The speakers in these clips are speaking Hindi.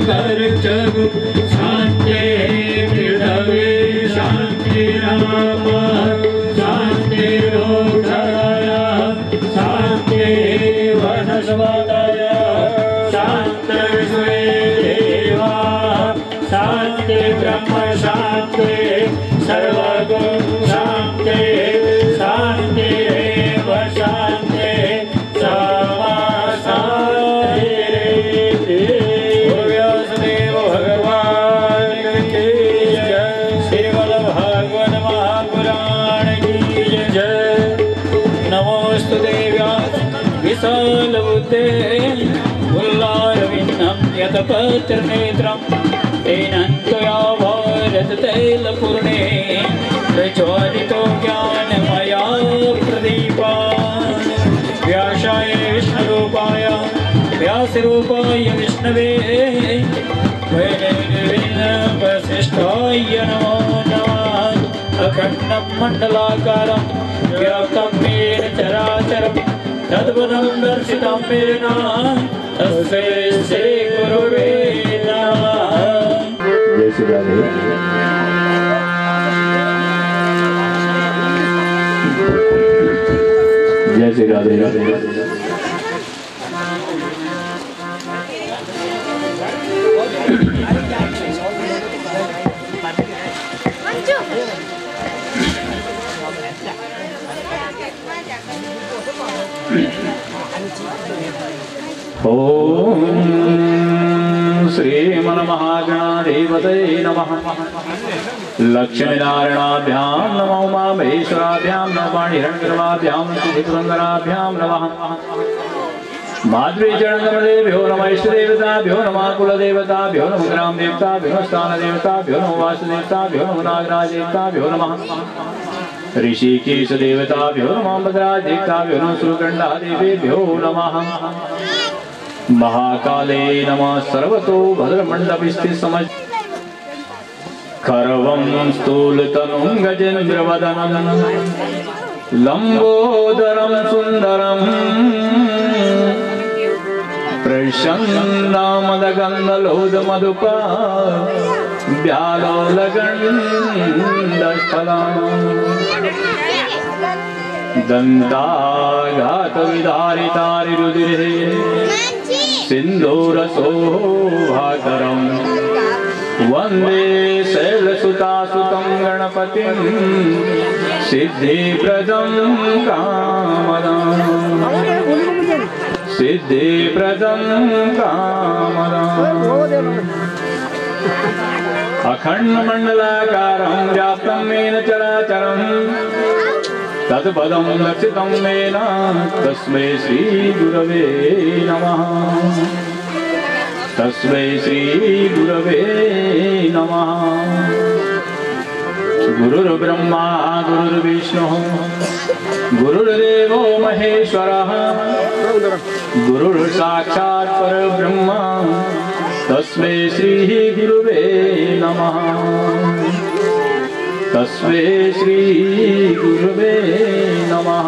गर्चगु शांति पृथ्वी शांतिराप शांतिरोक्षराय शांति वनस्पतय शांतिर्विश्वे देवा शांति ब्रह्म शांति सर्वगुण शांति शांतिरेव शांति समा शांतिरेति। व्यासदेव भगवान की जय। श्रीमद् भागवत महापुराण की जय। नमोस्तुते व्यास विशालबुद्धे उल्लारविन्दं यतपत्रनेत्रं तेन त्वया भारततैलपूर्णे प्रज्वलितो ज्ञानमया प्रदीपान्। व्यासाय विष्णुरूपाय व्यासरूपाय विष्णवे वसिष्ठाय नमो नमः। अखण्डं मण्डलाकारं व्याप्तं येन चराचरं तद्पदं दर्शितं येन तस्मै श्रीगुरुवे नमः। जय श्री राधे। जय श्री राधे। ओम श्रीमन्महागणाधिपतये नमः। लक्ष्मीनारायणाभ्यां नमो उमामहेश्वराभ्यां नमः। पाणिहिरण्यगर्भाभ्यां श्रीपुरन्दराभ्यां नमः। माध्वीचरणकमलेभ्यो नमः। इष्टदेवताभ्यो नमः। कुलदेवताभ्यो नमः। ग्रामदेवताभ्यो नमः। स्थानदेवताभ्यो नमः। वासुदेवताभ्यो नमः। नागराजदेवताभ्यो नमः। ऋषिकेशदेवताभ्यो नमः। भद्रादेवताभ्यो नमः। सुरकण्डादेवेभ्यो नमः। महाकाले नमः। सर्वतो भद्रमण्डपस्थित समज खरवं स्थूलतनुं गजेन्द्रवदनं लंबोदरं सुंदरं प्रसन्नामदगन्धलोदमधुपा व्यालोलगण्डस्थलं दन्ताघातविदारितारिरुधिरे सिन्दूरशोभाकरं वन्दे शैलसुतासुतं गणपतिं सिद्धिप्रदं कामदं सिद्धिप्रदं कामदम्। अखण्डमण्डलाकारं व्याप्तं येन चराचरं तत्पदं लक्षितं येन तस्मै श्रीगुरवे नमः। तस्मै श्रीगुरवे नमः। गुरुर्ब्रह्मा गुरुर्विष्णुः गुरुर्देवो महेश्वरः गुरुर्साक्षात् परब्रह्म तस्मै श्रीगुरवे नमः। तस्मै श्रीगुरवे नमः।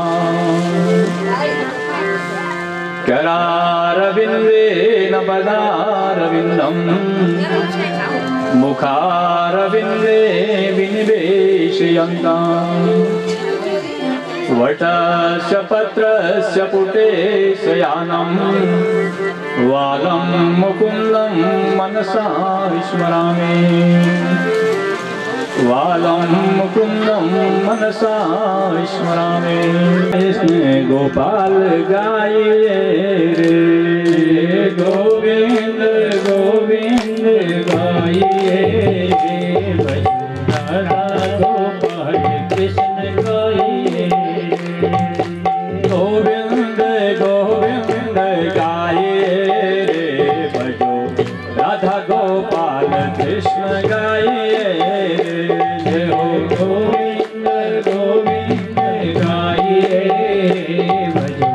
करारविन्देन पदारविन्दं मुखारविन्दे विनिवेशयन्तं वटस्य पत्रस्य पुटे शयानं वालं मुकुन्दं मनसा स्मरामि वालं मुकुन्दं मनसा स्मरामि। गोपाल गाये रे गोविंद गोविंद गाये रे भजन गोपाल कृष्ण गाये गोविंद गोविंद गाये रे भजो राधा गोपाल कृष्ण गाये गोविंद गोविंद गाये भजो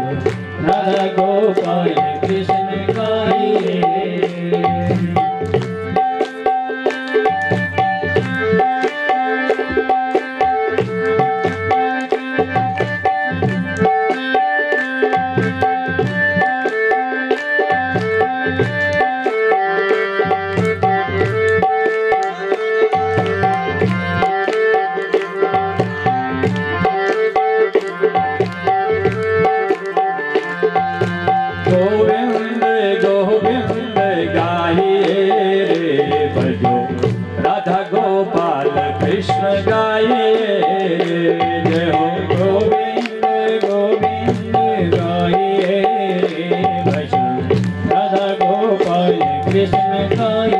राधा गोपाल कृष्ण गाये।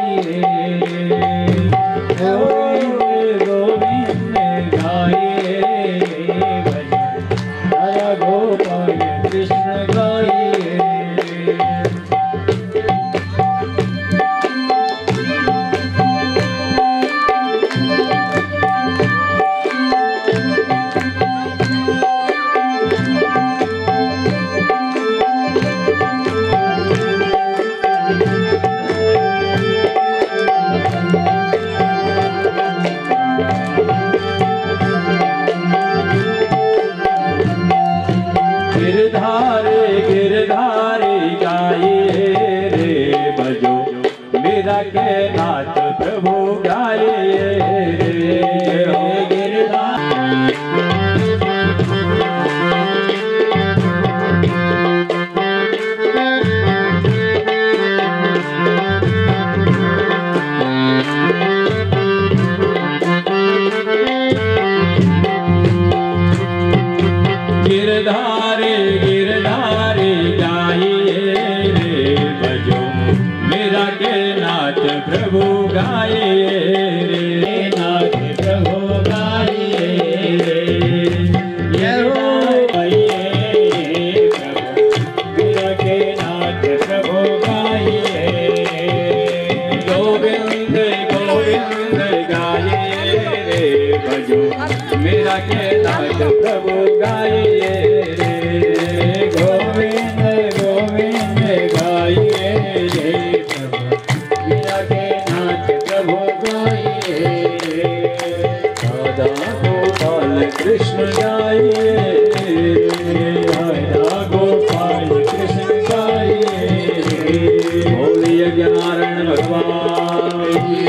गाइए गोविंद गोविंद गाइए भजन राधा गोपाल कृष्ण गाइए। के नाथ प्रभु गाइए हो गिरधारी गिरधारी गाइए रे भजो मेरा के नाथ प्रभु गाइए रे नाथ प्रभु गाइए रे गाइए प्रभु मेरा के नाथ प्रभु गाइए गोविंद गोविंद गाइए रे भजो मेरा के नाथ प्रभु गाइए रे गोविंद गोविंद गाइए रे प्रभु मेरा के नाथ प्रभु गाइए राधा गोपाल कृष्ण गाइए राधा गोपाल कृष्ण गाइए बोलिए ज्ञानारायण भगवान की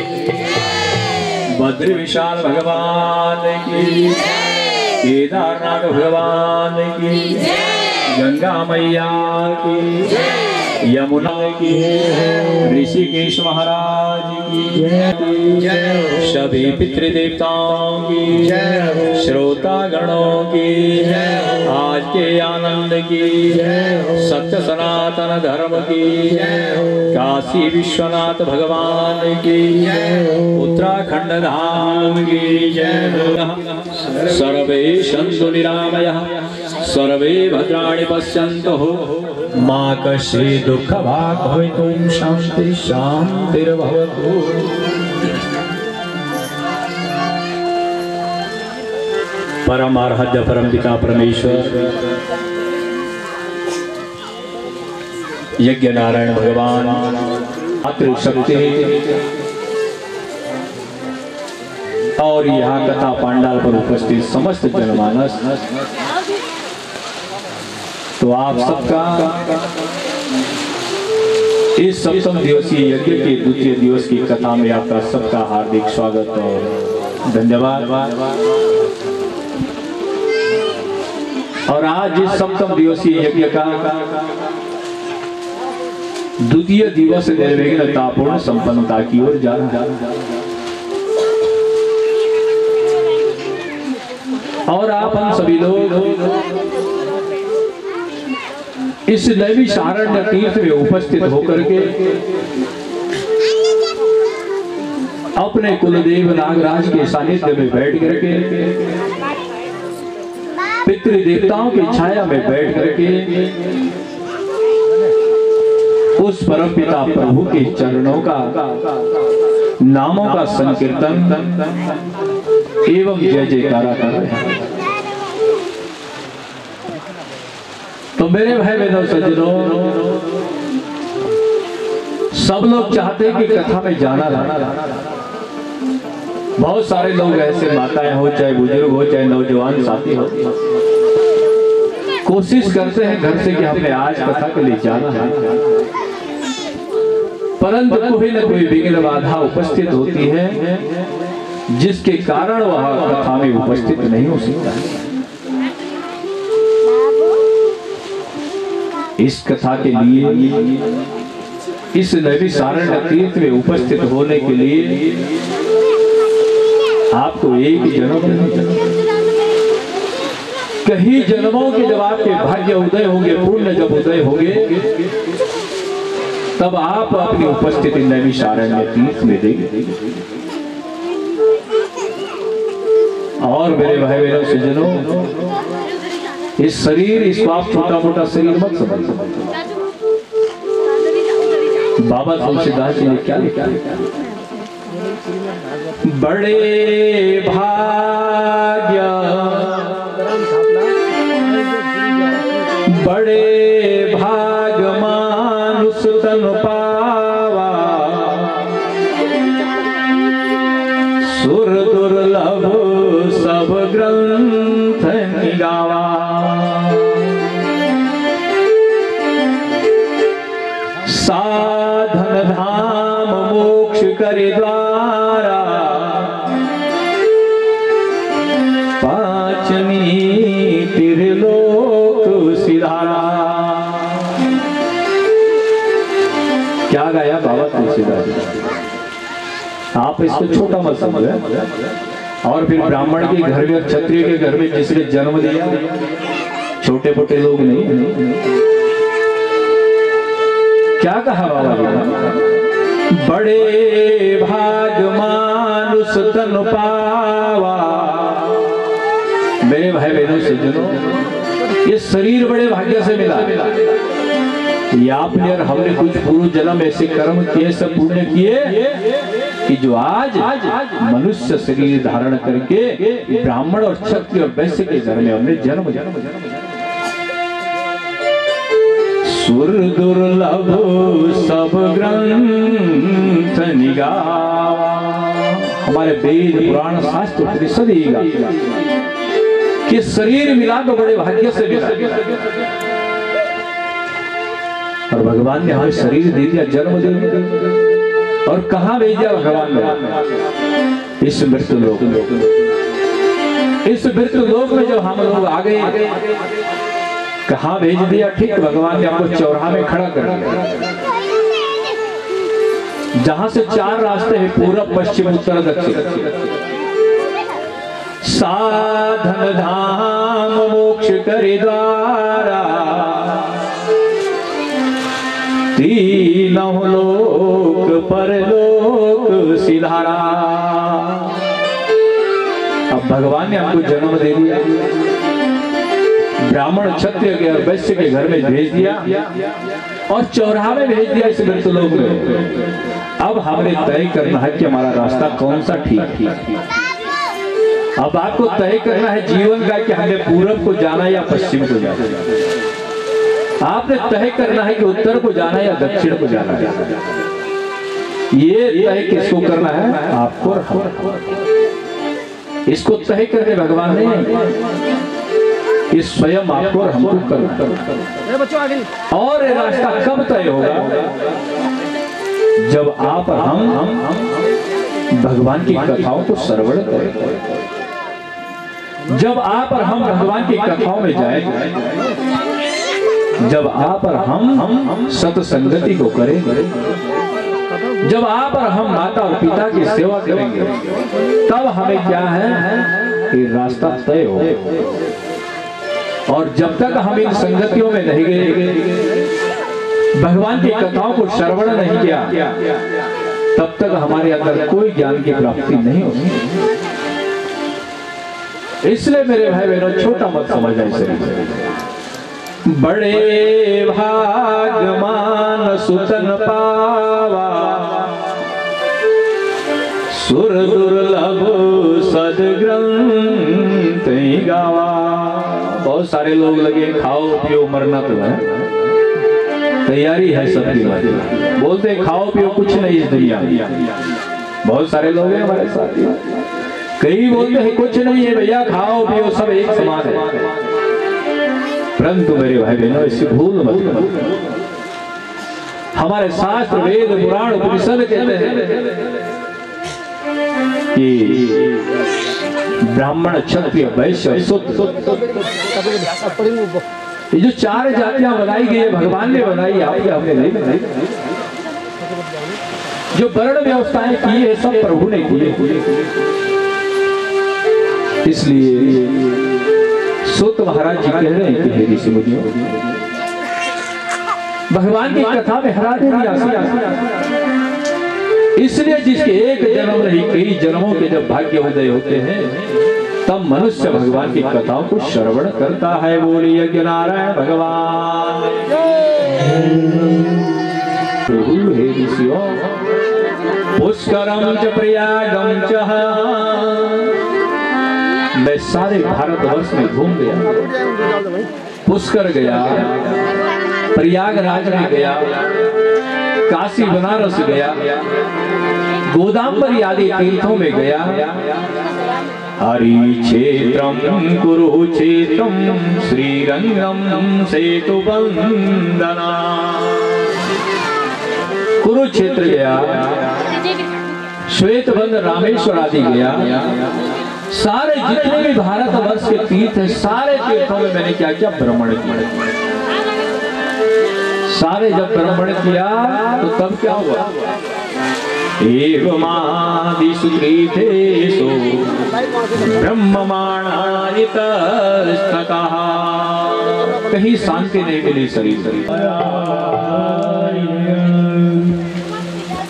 भद्र विशाल भगवान की केदारनाथ भगवान की गंगा मैया की यमुना की ऋषिकेश महाराज की सभी पितृदेवताओं की श्रोता गणों की आज के आनंद की सत्य सनातन धर्म की काशी विश्वनाथ भगवान की उत्तराखंड धाम की सर्वे सन्तु निरामयः सर्वे भद्राणि पश्यन्तु मा कश्चित् दुःखभाग् भवितुं शान्ति शान्तिर्भवतु। परम आराध्य परम पिता परमेश्वर यज्ञ नारायण भगवान मातृशक्ति और यहाँ कथा पांडाल पर उपस्थित समस्त जनमानस, तो आप सबका इस सप्तम दिवसीय यज्ञ के द्वितीय दिवस की कथा में आपका सबका हार्दिक स्वागत और धन्यवाद। और आज इस सप्तम दिवसीय यज्ञ का द्वितीय दिवस निर्विघ्नतापूर्ण संपन्नता की ओर जा रहा है। और आप हम सभी लोग इस नैमिषारण्य तीर्थ में उपस्थित होकर के अपने कुलदेव नागराज के सानिध्य में बैठ करके पितृदेवताओं की छाया में बैठ करके उस परम पिता प्रभु के चरणों का नामों का संकीर्तन एवं जय जयकारा कर रहे हैं। तो मेरे भाई बहनों सज्जनों, सब लोग चाहते हैं कि कथा में जाना रहना। बहुत सारे लोग ऐसे माताएं हो, चाहे बुजुर्ग हो, चाहे नौजवान साथी हो, कोशिश करते हैं घर से कि हमने आज कथा के लिए जाना है, परंतु कोई न कोई विघ्न बाधा उपस्थित होती है जिसके कारण वह कथा में उपस्थित नहीं हो सकता है। इस कथा के लिए, इस नैमिषारण्य तीर्थ में उपस्थित होने के लिए आपको एक जन्म नहीं, कई जन्मों के जब आपके भाग्य उदय होंगे, पुण्य जब उदय होंगे, तब आप अपनी उपस्थिति नैमिषारण्य तीर्थ में देंगे। और मेरे भाई बहनों सज्जनों, इस शरीर, इसको आप छोटा मोटा शरीर मत समझो। बाबा तुलसीदास जी ने क्या लिखा? बड़े भाग्य बड़े भाग मानुष तन पावा, सुर दुर्लभ सब ग्रंथ निगावा। साधन धाम मोक्ष करे द्वारा, पांचमी त्रिलोक सिधारा। क्या गाया बाबा तुलसीदास जी? आप इसको छोटा मत समझो। और फिर ब्राह्मण के घर में, क्षत्रिय के घर में जिसने जन्म दिया, छोटे मोटे लोग नहीं। क्या कहा बाबा जी? बड़े भाग मानुष तन पावा। मेरे भाई बहनों सज्जनों, ये शरीर बड़े भाग्य से मिला। ये आपने और हमने कुछ पूर्व जन्म ऐसे कर्म किए, सब पुण्य किए कि जो आज मनुष्य शरीर धारण करके ब्राह्मण और क्षत्रिय और वैश्य के घर में हमने जन्म। सुर दुर्लभ सब ग्रंथ निगावा। हमारे वेद पुराण शास्त्र परिषद ही गाता कि शरीर मिला तो बड़े भाग्य से मिला। और भगवान ने हमें शरीर दे दिया, जन्म दे दिया। और कहाँ भेजा भगवान ने? इस मृत्यु लोक। इस मृत्यु लोक में जब हम लोग आ गए, कहाँ भेज दिया? ठीक भगवान ने हमको चौराहा में खड़ा कर दिया, जहां से 4 रास्ते हैं, पूरब पश्चिम उत्तर दक्षिण। साधन धाम मोक्ष करे द्वारा, तीनों लोक परलोक सिधारा। अब भगवान ने हमको जन्म दे दिया, ब्राह्मण क्षत्रिय के और वैश्य के घर में भेज दिया और चौराहा में भेज दिया इस मृत्युलोक में। अब हमने तय करना है कि हमारा रास्ता कौन सा ठीक। अब आपको तय करना है जीवन का कि हमें पूरब को जाना या पश्चिम को जाना। आपने तय करना है कि उत्तर को जाना या दक्षिण को जाना है। ये तय किसको करना है? आपको और हमको। इसको तय करने भगवान ने ये स्वयं आपको और हमको करना। और ये रास्ता कब तय होगा? जब आप और हम भगवान की कथाओं को श्रवण करें, जब आप और हम भगवान की कथाओं में जाएं, जब आप और हम सत्संगति को करेंगे, जब आप और हम माता और पिता की सेवा करेंगे, तब हमें क्या है कि रास्ता तय हो। और जब तक हम इन संगतियों में नहीं गए, भगवान की कथाओं को श्रवण नहीं किया, तब तक हमारे अंदर कोई ज्ञान की प्राप्ति नहीं होगी। इसलिए मेरे भाई बहनों, छोटा मत समझना इसे। बड़े भागमान सुतन पावा, सुर दुर्लभ सदग्रंथ गावा। बहुत सारे लोग लगे खाओ पियो मरना तो है, तैयारी है सबकी। बोलते खाओ पियो कुछ नहीं इस दुनिया में। बहुत सारे लोग हैं हमारे साथ, कई बोलते हैं कुछ नहीं है भैया, खाओ पियो सब एक समान है। परंतु मेरे भाई बहनों, इसे भूल मत करो। हमारे शास्त्र वेद पुराण उपनिषद कहते हैं कि ब्राह्मण क्षत्रिय वैश्य शूद्र, ये जो 4 जातियां बनाई गई है, भगवान ने बनाई, आपने हमने नहीं बनाई। जो वर्ण व्यवस्थाएं की है, सब प्रभु ने की। इसलिए सूत महाराज जी कह रहे हैं कि हे ऋषि मुनियों, भगवान की कथा में हरा दे दिया। इसलिए जिसके एक जन्म नहीं कई जन्मों के जब भाग्य उदय होते हैं तब मनुष्य भगवान की कथाओं को श्रवण करता है। बोलिए यज्ञ नारायण भगवान। प्रभु हे ऋषियों पुष्करम च प्रयागम च, मैं सारे भारतवर्ष में घूम गया, पुष्कर गया, प्रयागराज में गया, काशी बनारस गया, गोदाम्बरी आदि तीर्थों में गया। हरि क्षेत्रम कुरुक्षेत्रम श्रीरंगम सेतुबंदना, कुरुक्षेत्र गया, श्वेतबंध रामेश्वर आदि गया। सारे जितने भी भारतवर्ष के तीर्थ है सारे तीर्थों में मैंने क्या किया, भ्रमण किया। सारे जब भ्रमण किया तो तब क्या हुआ, एवमादिषु तीर्थेषु ब्रह्ममाणायितस्ततः, कहीं शांति नहीं मिली शरीर।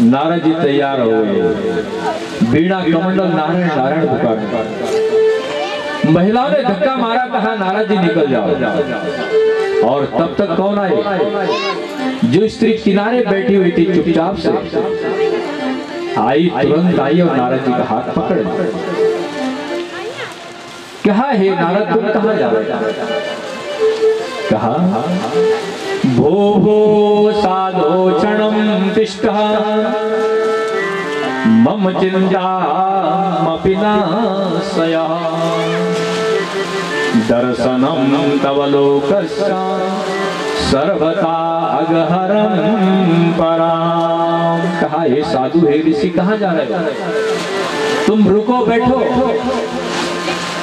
नारद जी तैयार हो गए, बीड़ा कमंडल नारायण नारायण पुकार। महिलाओं ने धक्का मारा, कहा नारद जी निकल जाओ। और तब तक कौन आए, जो स्त्री किनारे बैठी हुई थी चुपचाप से आई, तुरंत आई और नारद जी का हाथ पकड़ कहा, हे नारद तुम कहाँ जा रहे? कहा भो भो साधो क्षणं तिष्ठः मम चिन्तामपि नाशयः, दर्शनं तव लोकस्य सर्वथा अगहरं पराम। कहा हे साधु हे ऋषि कहाँ जा रहे हो, तुम रुको बैठो।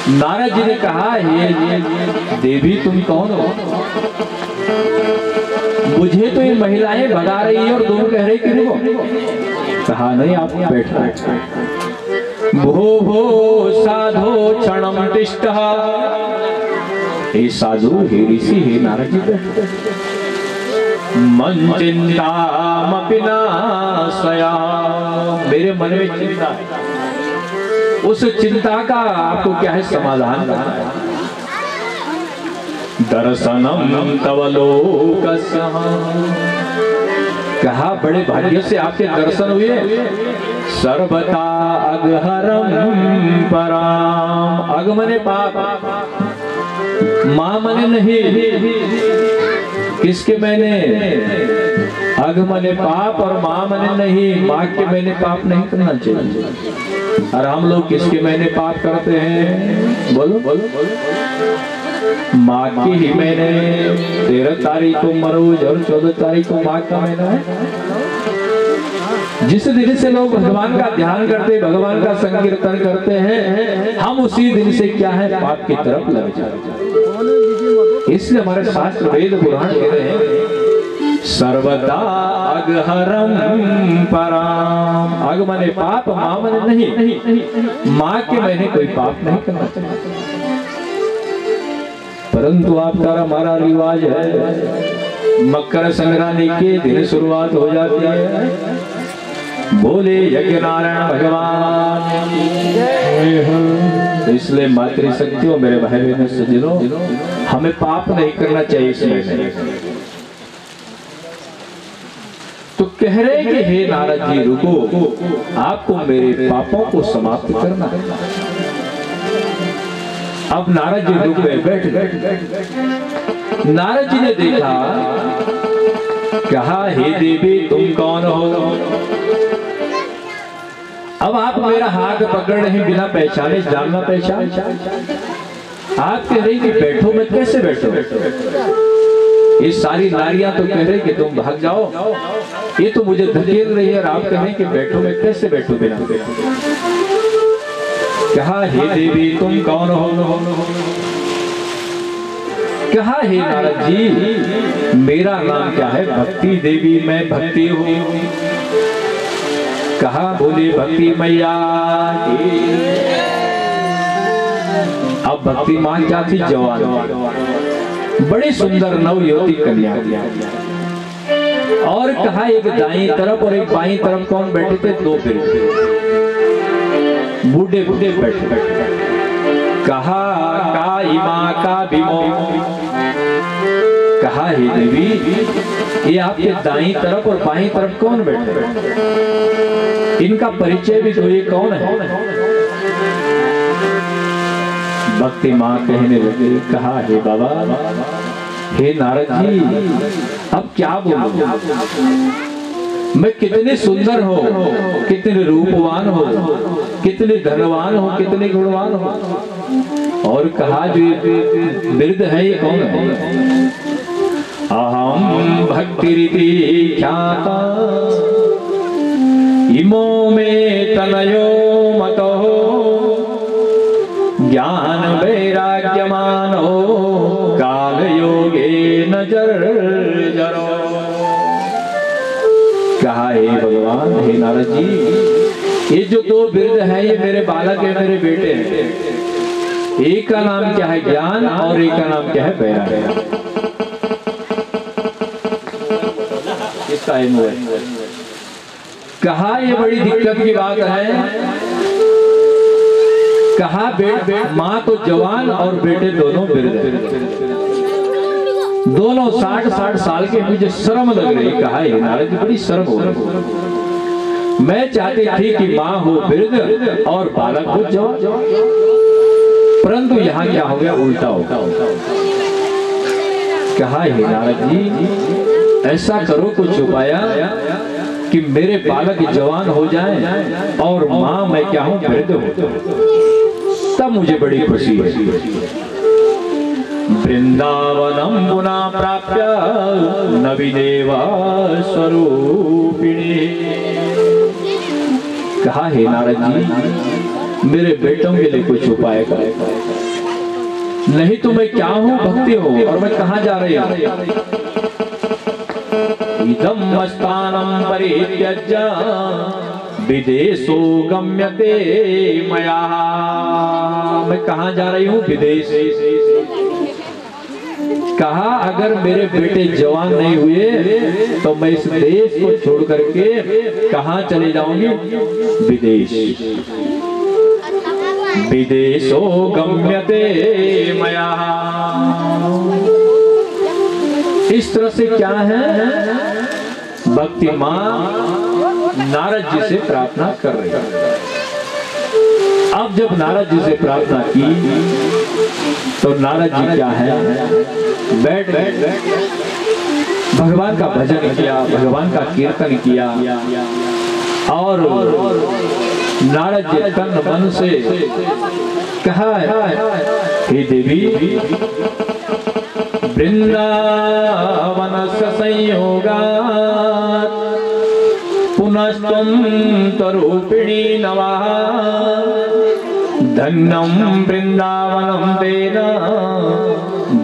नारद जी ने कहा हे देवी तुम कौन हो, मुझे तो ये महिलाएं भगा रही है और तुम कह रहे कि रुको। कहा नहीं आप बैठो। भो भो साधो क्षणं तिष्ठः, हे साधु हे ऋषि हे नारद जी बैठो। मन चिंतामपि नाशया, मेरे मन में चिंता है, उस चिंता का आपको क्या है समाधान करना है। दर्शनम तव लोकस्य, कहा बड़े भाग्य से आपके दर्शन हुए। सर्वथा अगहरम पराम, अग मने पाप, मां मने नहीं, किसके मैंने, अग मने पाप और मां मने नहीं, मां के मैंने पाप नहीं करना चाहिए। और हम लोग किसके मैंने पाप करते हैं, बोलो बोलो बोलो। माँ की ही मैंने, 13 तारीख को मरोज और 14 तारीख को माँ का महीना है। जिस दिन से लोग भगवान का ध्यान करते, भगवान का संकीर्तन करते हैं, हम उसी दिन से क्या है पाप की तरफ लग जाते हैं। इसलिए हमारे शास्त्र वेद पुराण कह रहे हैं सर्वदा अगहरम पराम, अग मने पाप मां मने नहीं, मां के मैंने कोई पाप नहीं करना चाहिए। परंतु आपका हमारा रिवाज है, मकर संक्रांति के दिन शुरुआत हो जाती है, बोले यज्ञ नारायण भगवान। इसलिए मातृशक्तियों मेरे भाई बहनों सज्जनों, हमें पाप नहीं करना चाहिए इसलिए। तो कह रहे कि हे नारद जी रुको, आपको मेरे पापों को समाप्त करना है। अब नारद जी रुक गए, बैठ गए। नारद जी ने देखा, कहा हे देवी तुम कौन हो। अब आप मेरा हाथ पकड़ रहे बिना पहचाने, जानना पहचान। आप कह रही कि बैठो, मैं कैसे बैठो। ये सारी नारियां तो कह रही कि तुम भाग जाओ, ये तो मुझे धकेल रही है और आप कह रहे कि बैठो, मैं कैसे बैठो बिना। कहा हे देवी तुम कौन हो। कहा हे नारद जी मेरा नाम क्या है, भक्ति देवी, मैं भक्ति हूँ। कहा बोली भक्ति मैया। अब भक्ति मां क्या थी, जवान, बड़ी सुंदर नवयुवती कन्या। और कहा एक दाईं तरफ और एक बाईं तरफ कौन बैठे थे? दो बूढ़े बूढ़े बैठे। कहा का इमा का बिमो, कहा हे देवी ये आपके दाईं तरफ और बाईं तरफ कौन बैठे? इनका परिचय भी तो ये कौन है? भक्ति माँ कहने लगे, कहा हे बाबा, हे नारद जी, अब क्या बोलूं? मैं कितने सुंदर हो, कितने रूपवान हो, कितने धनवान हो, कितने गुणवान हो। और कहा जो वृद्ध है ये कौन है? अहम भक्ति रीति ख्याता इमो में तनयो मतो ज्ञान वैराग्यमानो काल योगे नजर जरो। कहा हे भगवान, हे नारद जी, ये जो दो वृद्ध हैं ये मेरे बालक है, मेरे बेटे हैं। एक का नाम क्या है? ज्ञान, और एक का नाम क्या है? वैराग्य। इसका कहा ये बड़ी दिक्कत की बात है। कहा माँ तो जवान और बेटे दोनों वृद्ध हैं, दोनों 60-60 साल के। मुझे शर्म लग रही। कहा ये नारद जी बड़ी शर्म हो रही। मैं चाहती थी कि माँ हो वृद्ध और बालक हो जवान, परंतु यहाँ क्या हो गया? उल्टा हो। कहा हे नारद जी ऐसा करो कुछ उपाय कि मेरे बालक जवान हो जाएं और माँ मैं क्या हूँ? वृद्ध हो। तब मुझे बड़ी खुशी है। वृंदावनम पुनः प्राप्य नवीदेवा स्वरूपिणी। कहा हे नारद जी मेरे बेटों के लिए कुछ उपाय करें, नहीं तो मैं क्या हूँ? भक्ति हो, और मैं कहाँ जा रही हूँ? इदं स्थानं परित्यज्य विदेशो गम्यते मया। मैं कहाँ जा रही हूँ? विदेश। कहा अगर मेरे बेटे जवान नहीं हुए तो मैं इस देश को छोड़ करके कहाँ चले जाऊंगी? विदेश। विदेशो गम्यते मया। इस तरह से क्या है? भक्ति माँ नारद जी से प्रार्थना कर रही है। अब जब नारद जी से प्रार्थना की तो नारद जी क्या है? बैठ भगवान का भजन किया, भगवान का कीर्तन किया। और नारद जी तन मन से कहा, हे देवी वृंदावनस्य संयोगात् पुनस्त्वं तरूपिणी नवः धन्यं वृंदावनं तेन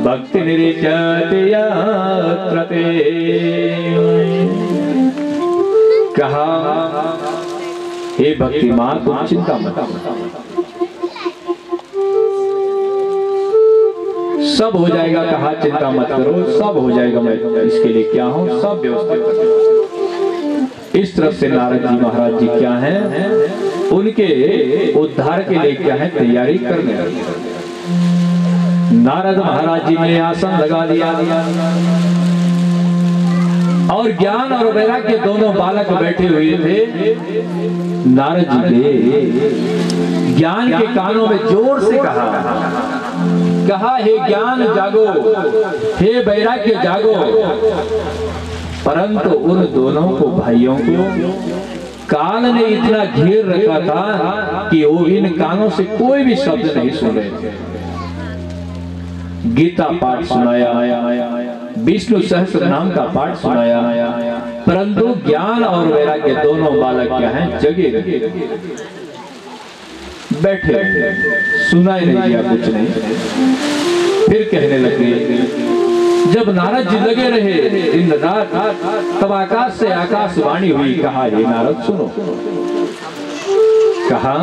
भक्ति निरीच्यते यत्र ते। कहा हे भक्ति माँ तुम चिंता मत, सब हो जाएगा। कहा चिंता मत करो, सब हो जाएगा। मैं इसके लिए क्या हूँ? सब व्यवस्था कर। इस तरफ से नारद जी महाराज जी क्या हैं? उनके उद्धार के लिए क्या है? तैयारी करने लगे। नारद महाराज जी ने आसन लगा दिया और ज्ञान और वैराग्य दोनों बालक बैठे हुए थे। नारद जी ने ज्ञान के कानों में जोर से कहा हे ज्ञान जागो, हे वैराग्य जागो। परंतु उन दोनों को भाइयों को काल ने इतना घेर रखा था कि वो इन कानों से कोई भी शब्द नहीं सुन रहे थे। गीता पाठ सुनाया, विष्णु सहस्त्र नाम का पाठ सुनाया, परंतु ज्ञान और वैराग्य दोनों बालक क्या हैं? जगे बैठे, सुनाई नहीं दिया कुछ नहीं। फिर कहने लगे, जब नारद जी लगे रहे दिन रात, तब आकाश से आकाशवाणी हुई। कहा हे नारद सुनो। कहा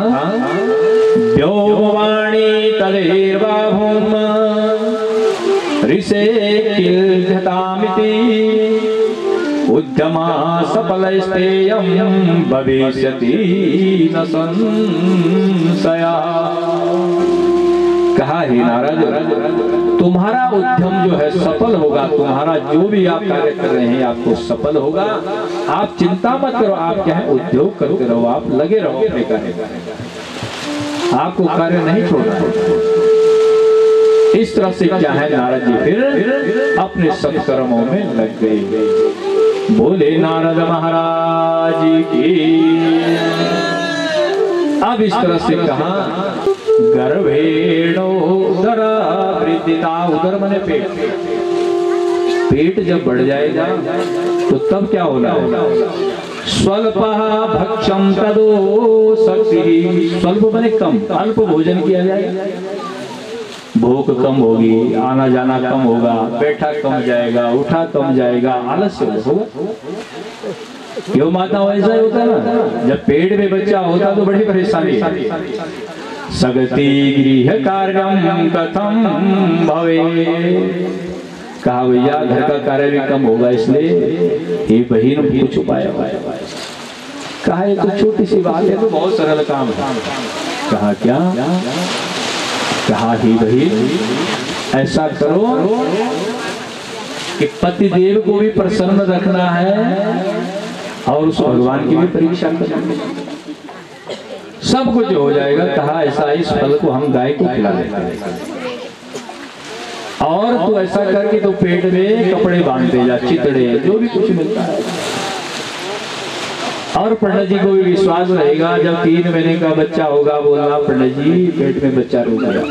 व्योमवाणी तलेर्बाहुम ऋषे किल्धतामिति उद्ध क्षमा सफलस्तेयं भविष्यति न संशया। कहा हे नारद, तुम्हारा उद्यम जो है सफल होगा, तुम्हारा जो भी आप कार्य कर रहे हैं आपको सफल होगा। आप चिंता मत करो, आप क्या है उद्योग करते रहो, आप लगे रहो अपने कार्य, आपको कार्य नहीं छोड़ना है। इस तरह से क्या है नारद जी फिर अपने सत्कर्मों में लग गए। बोले नारद महाराज की। अब इस तरह से कहा गर्भेणो उदर वृद्धिता। उदर माने पेट, पेट जब बढ़ जाएगा तो तब क्या होना है? स्वल्प भक्षम तदो शक्ति। स्वल्प माने कम, अल्प भोजन किया जाएगा, भूख कम होगी, आना जाना कम होगा, बैठा कम जाएगा, उठा कम जाएगा, आलस्य होगा। क्यों माता वैसा ही होता ना, जब पेट में बच्चा होता तो बड़ी परेशानी है। सगति गृह कार्यम कथम भवे। कहा भैया घर का कार्य भी कम होगा, इसलिए ये बहन कुछ उपाय। कहा ये तो छोटी सी बात है, तो बहुत सरल काम है। कहा क्या? कहा ही बहन ऐसा करो कि पति देव को भी प्रसन्न रखना है और उस भगवान की भी परीक्षा करनी है, सब कुछ हो जाएगा। कहा ऐसा इस फल को हम गाय को खिला देंगे और तू ऐसा करके तो पेट में कपड़े बांधते जा, चितड़े जो भी कुछ मिलता है। और पंडित जी को भी विश्वास रहेगा, जब 3 महीने का बच्चा होगा बोलना पंडित जी पेट में बच्चा रुक गया,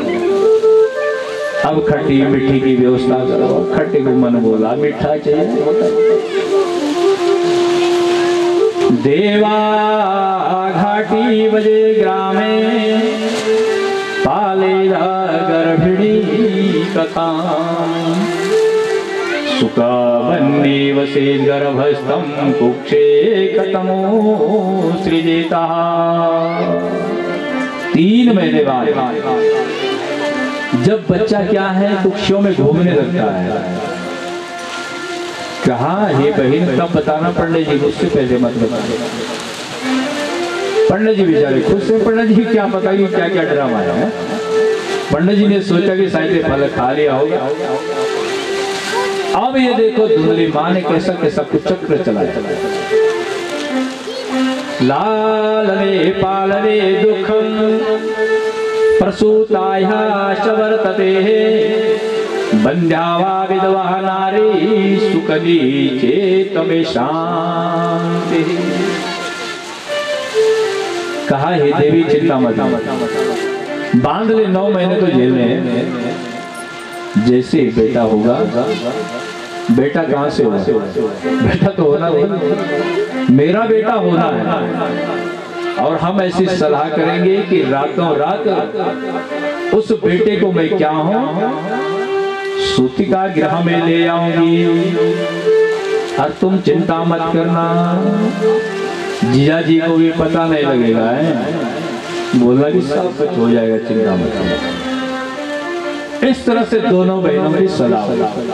अब खट्टी मीठी की व्यवस्था करो। खट्टे को मन बोला, मीठा चाहिए। देवा घाटी बजे ग्रामे पाले गर्भिणी कथा। सुका बन्नी वसे गर्भस्थम कुक्षे कतमो सृजेता। 3 महीने बाद जब बच्चा क्या है कुक्षों में घूमने लगता है। कहा हे बहन तब बताना पंडित जी, मुझसे पहले मत बता। पंडित जी बेचारे खुद से, पंडित जी क्या पता कि क्या क्या ड्रामा है। पंडित जी ने सोचा कि शायद फल खा लिया होगा। अब ये देखो धुंधली माँ ने कैसा कैसा कुछ चक्र चलाया। लालने पालने दुखम प्रसूताया वर्तते बंध्यावा विधवा नारी सुकली चेत में शांति। कहा हे देवी चिंता मत, बांध ले 9 महीने तो जेल में। जैसे बेटा होगा, बेटा कहां से होगा? बेटा तो होना नहीं, मेरा बेटा होना है। और हम ऐसी सलाह करेंगे कि रातों रात उस बेटे को मैं क्या हूं, सूतिका गृह में ले आऊंगी और तुम चिंता मत करना। जीजा जी को भी पता नहीं लगेगा है, बोला कि सब कुछ हो जाएगा, चिंता मत करना। इस तरह से दोनों बहनों की सलाह होती।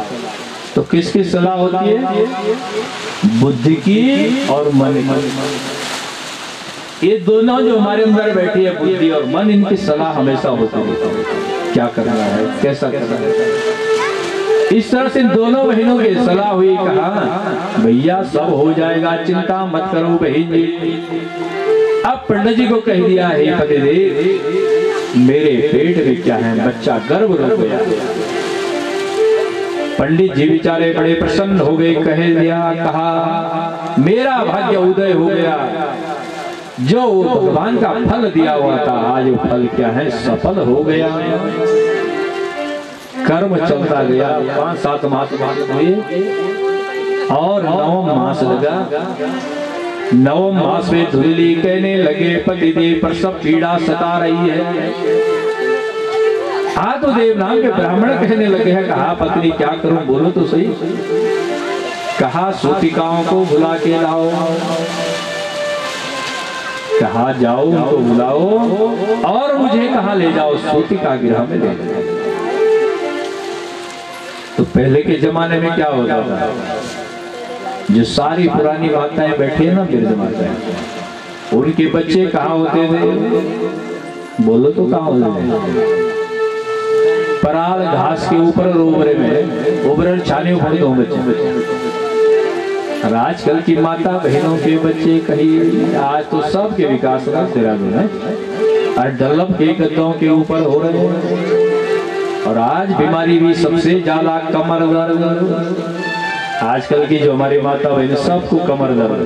तो किसकी सलाह होती है? बुद्धि की और मन की। ये दोनों जो हमारे अंदर बैठी है बुद्धि और मन, इनकी सलाह हमेशा होती है क्या करना है, कैसा करना है। इस तरह से दोनों बहनों की सलाह हुई। कहा भैया सब हो जाएगा, चिंता मत करो बहन जी। अब पंडित जी को कह दिया हे पतिदेव मेरे पेट में क्या है, बच्चा गर्भ रुक गया। पंडित जी बेचारे बड़े प्रसन्न हो गए। कह दिया, कहा मेरा भाग्य उदय हो गया, जो भगवान का फल दिया हुआ था आज वो फल क्या है, सफल हो गया। कर्म चलता गया, 5-7 मास हुए और 9वां मास लगा। 9वें मास में धुल्ली कहने लगे पतिदेव पर सब पीड़ा सता रही है। आत्मदेव नाम के ब्राह्मण कहने लगे हैं, कहा पत्नी क्या करूं, बोलो तो सही। कहा सूतिकाओं को बुला के लाओ। कहा जाओ उनको बुलाओ और मुझे कहा ले जाओ, सूतिका गृह में ले जाओ। तो पहले के जमाने में क्या होता था, जो सारी पुरानी माताएं बैठी है ना, वृद्ध माताएं, उनके बच्चे कहाँ होते थे? बोलो तो कहाँ होते थे? पराल घास के ऊपर रोबरे में उबरल छाने ऊपर दो बच्चे। और आजकल की माता बहनों के बच्चे कहीं, आज तो सबके विकास का देहरादून है, और डल्लभ के गद्दों के ऊपर हो रहे हैं। और आज बीमारी भी सबसे ज्यादा कमर दर्द। आजकल की जो हमारी माता बहन, सबको कमर दर्द,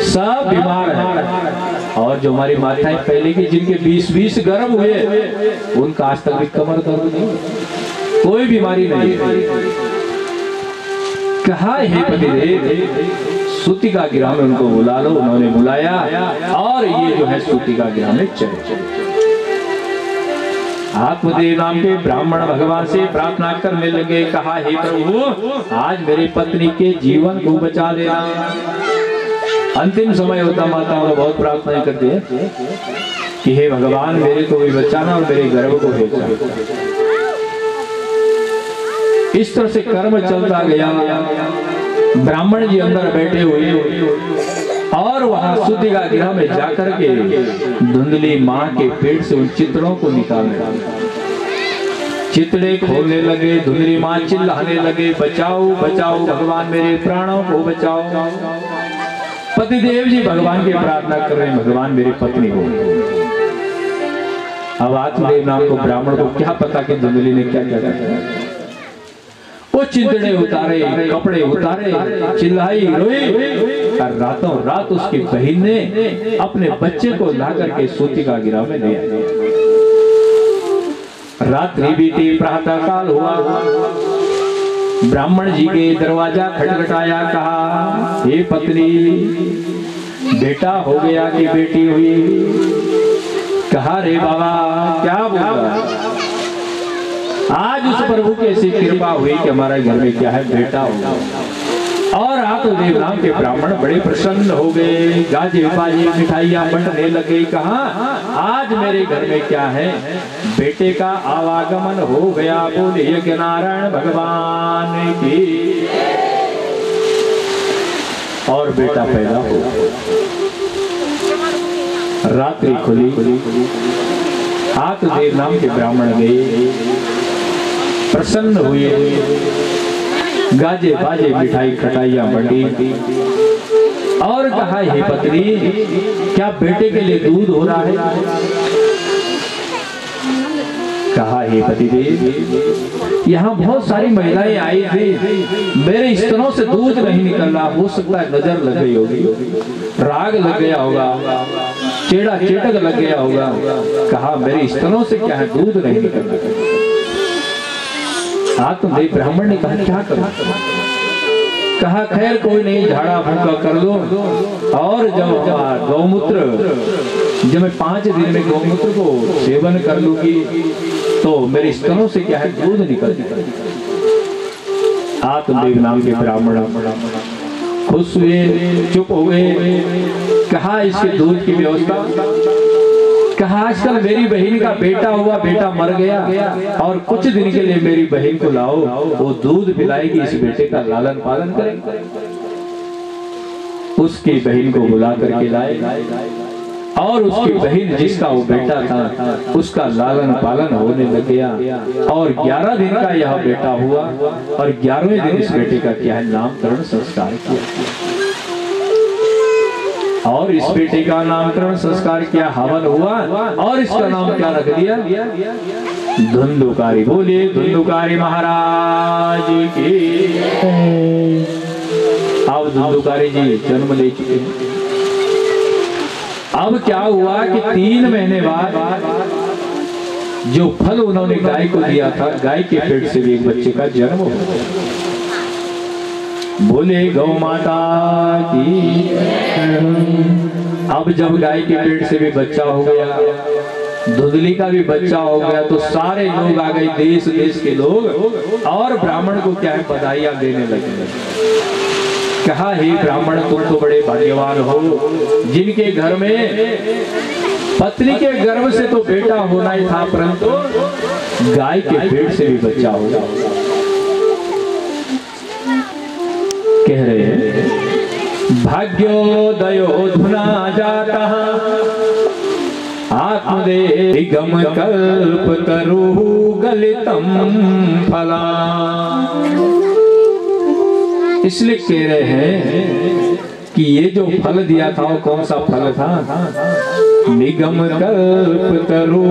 सब बीमार है। और जो हमारी माताएं पहले की, जिनके 20-20 गर्भ हुए, उनका आज तक भी कमर दर्द नहीं, कोई बीमारी नहीं है। कहा हे पतिदेव, सूतिका गिरा में उनको बुला लो। उन्होंने बुलाया और ये जो है सूतिका गिरा में चले। आत्मदेव नाम के ब्राह्मण भगवान से प्रार्थना करने लगे। कहा हे प्रभु, आज मेरी पत्नी के जीवन को बचा देना। अंतिम समय होता, माताओं को बहुत प्रार्थना करती है कि हे भगवान, मेरे को भी बचाना और मेरे गर्भ को भेजना। इस तरह से कर्म चलता गया। ब्राह्मण जी अंदर बैठे हुए और वहां सूतिका गिरा में जाकर के धुंधली मां के पेट से उन चितड़ों को निकालने, चितड़े खोलने लगे। धुंधली मां चिल्लाने लगे, बचाओ बचाओ भगवान, मेरे प्राणों को बचाओ। पतिदेव जी भगवान की प्रार्थना कर रहे हैं, भगवान मेरी पत्नी को। अब आत्मदेव नाम को ब्राह्मण को क्या पता कि धुंधली ने क्या क्या किया। वो चिंतड़े उतारे, कपड़े उतारे, चिल्लाई, रोई, और रातों रात उसकी बहन ने अपने बच्चे को ला करके सूतिका गिरा में ले आया। रात्रि बीती, प्रातः काल हुआ। ब्राह्मण जी के दरवाजा खटखटाया। कहा हे पत्नी, बेटा हो गया कि बेटी हुई? कहा रे बाबा, क्या बोला? आज उस प्रभु की ऐसी कृपा हुई कि हमारे घर में क्या है, बेटा होगा। और आत्मदेव नाम के ब्राह्मण बड़े प्रसन्न हो गए, गाजे बाजे मिठाइयां बंटने लगे। कहा आज मेरे घर में क्या है, बेटे का आवागमन हो गया। बोले यज्ञ नारायण भगवान की। और बेटा पैदा हो। रात्रि खुली, आत्मदेव नाम के ब्राह्मण गए, प्रसन्न हुए, गाजे बाजे मिठाई खटाइयां बंटी और कहा हे पत्नी, क्या बेटे के लिए दूध हो रहा है? कहा हे पतिदेव, यहाँ बहुत सारी महिलाएं आई थी, मेरे स्तनों से दूध नहीं निकल रहा। हो सकता है नजर लग गई होगी, राग लग गया होगा, चेड़ा चेटक लग गया होगा। कहा मेरे स्तनों से क्या है, दूध नहीं निकल रहा। आत्मदेव ब्राह्मण ने कहा क्या करूं? कहा खैर कोई नहीं, झाड़ा फूका कर लो। और जब गौमूत्र, जब मैं 5 दिन में गौमूत्र को सेवन कर लूंगी तो मेरे स्तनों से क्या है, दूध निकल जाएगा। आत्मदेव नाम के ब्राह्मण खुश हुए, चुप हो गए। कहा इसके दूध की व्यवस्था। कहा आजकल मेरी बहन का बेटा हुआ, बेटा मर गया, और कुछ दिन के लिए मेरी बहन को लाओ, वो दूध पिलाएगी, इस बेटे का लालन पालन करेंगे। उसकी बहन को बुला करके लाए और उसकी बहन जिसका वो बेटा था उसका लालन पालन होने लग गया। और 11 दिन का यह बेटा हुआ और 11वें दिन इस बेटे का क्या है, नामकरण संस्कार किया। और इस बेटे का नामकरण संस्कार किया, हवन हुआ और इसका नाम क्या रख दिया, धुंधुकारी। बोलिए धुंधुकारी महाराज की। अब धुंधुकारी जी जन्म ले चुके हैं। अब क्या हुआ कि 3 महीने बाद जो फल उन्होंने गाय को दिया था, गाय के पेट से भी एक बच्चे का जन्म हुआ। बोले गौ माता की। अब जब गाय के पेट से भी बच्चा हो गया, धुंधली का भी बच्चा हो गया, तो सारे लोग आ गए, देश देश के लोग, और ब्राह्मण को क्या है, बधाइयां देने लगे। कहा हे ब्राह्मण, तुम तो बड़े भाग्यवान हो, जिनके घर में पत्नी के गर्भ से तो बेटा होना ही था, परंतु गाय के पेट से भी बच्चा होगा। कह रहे हैं भाग्योदयोधुना जातः आत्मदेगम कल्पतरु गलितम फला। इसलिए कह रहे हैं कि ये जो फल दिया था वो कौन सा फल था? निगम कल्पतरु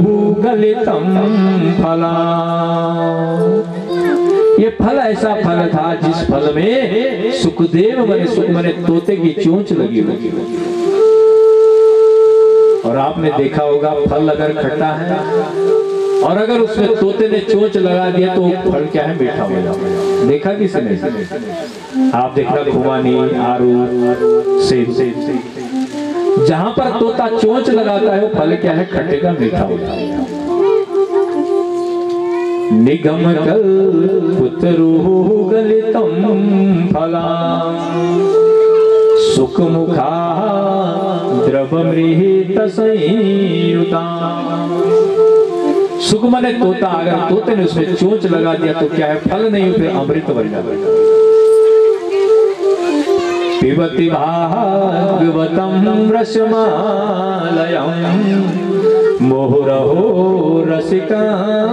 गलितम फला। ये फल ऐसा फल था जिस फल में सुखदेव मने तोते की चोंच लगी हुई। और आपने देखा होगा फल अगर खट्टा है और अगर उसमें तोते ने चोंच लगा दिया तो फल क्या है? मीठा हो जाता है। देखा किसी ने? आप देखना खुमानी, आरू, सेब, जहां पर तोता चोंच लगाता है वो फल क्या है? खट्टे का मीठा हो जाता है। निगम कल्पतरु गलितम फला सुखमुखा द्रवमृत संयुता। सुख मने तोता, अगर तोते ने उसमें चोंच लगा दिया तो क्या है? फल नहीं, फिर अमृत बन जाता है। पिबति भागवतम रसमालयम मोहरहो रसिका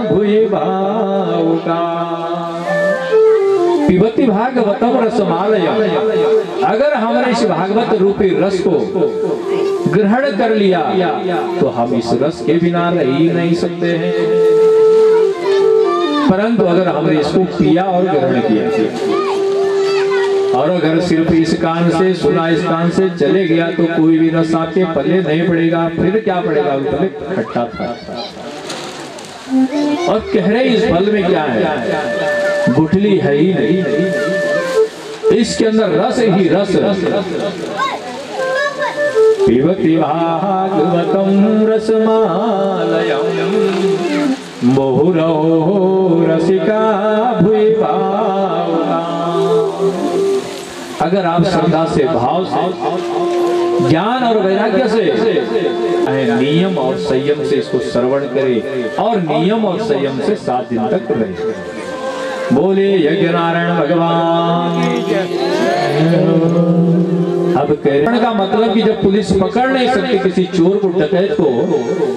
भुवि भावुका। पिबति भागवतम रसमालयम, अगर हमने इस भागवत रूपी रस को ग्रहण कर लिया तो हम इस रस के बिना रह ही नहीं सकते हैं। परंतु अगर हमने इसको पिया और ग्रहण किया और अगर सिर्फ इस कान से सुना, इस कान से चले गया तो कोई भी रस आपके पल्ले नहीं पड़ेगा। फिर क्या पड़ेगा? पहले खट्टा था। और कह रहे इस फल में क्या है? गुठली है ही नहीं, इसके अंदर रस ही रस। पिबति भागवतम रसमालयम मोहरहो रसिका भुवि भावुका। अगर आप श्रद्धा से, भाव से, ज्ञान और वैराग्य से नियम और संयम से इसको श्रवण करें और नियम और संयम से 7 दिन तक रहे। बोले यज्ञ नारायण भगवान। अब कहने का मतलब कि जब पुलिस पकड़ नहीं सकती किसी चोर को, डकैत को,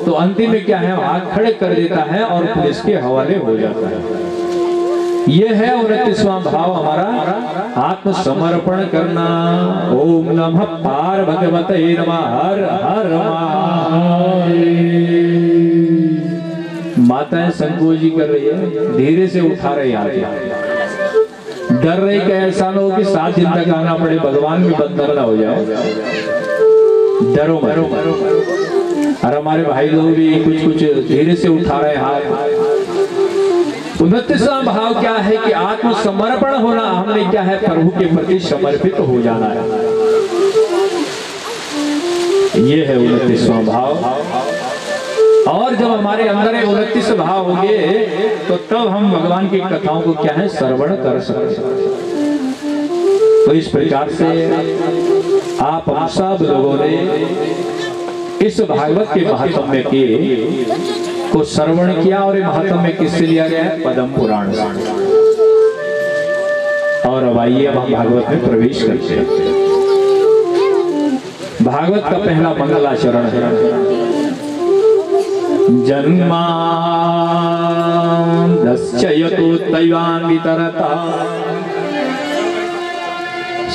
तो अंतिम में क्या है? हाथ खड़े कर देता है और पुलिस के हवाले हो जाता है। यह है 29वां भाव हमारा, आत्मसमर्पण करना। ओम नमः पार्वती नमः। हर हर माताएं संकोच जी कर रही है, धीरे से उठा रही हाथ। डर रही कि ऐसा न हो कि 7 दिन तक आना पड़े, भगवान भी बंदर ना हो जाए। डरो मरो। और हमारे भाई लोग भी कुछ धीरे से उठा रहे हाथ। 29वां भाव क्या है कि आत्मसमर्पण होना। हमने क्या है? प्रभु के प्रति समर्पित हो जाना है। ये है 29वां भाव। और जब हमारे अंदर 29 भाव होंगे तो तब हम भगवान की कथाओं को क्या है? श्रवण कर सकते हैं। तो इस प्रकार से आप हम सब लोगों ने इस भागवत के महात्म्य के को श्रवण किया। और ये महात्म्य किससे लिया गया है? पद्म पुराण से। और अब आइए अब हम भागवत में प्रवेश करते हैं। भागवत का पहला मंगलाचरण है। जन्मा दस्यतो दैवान् वितरता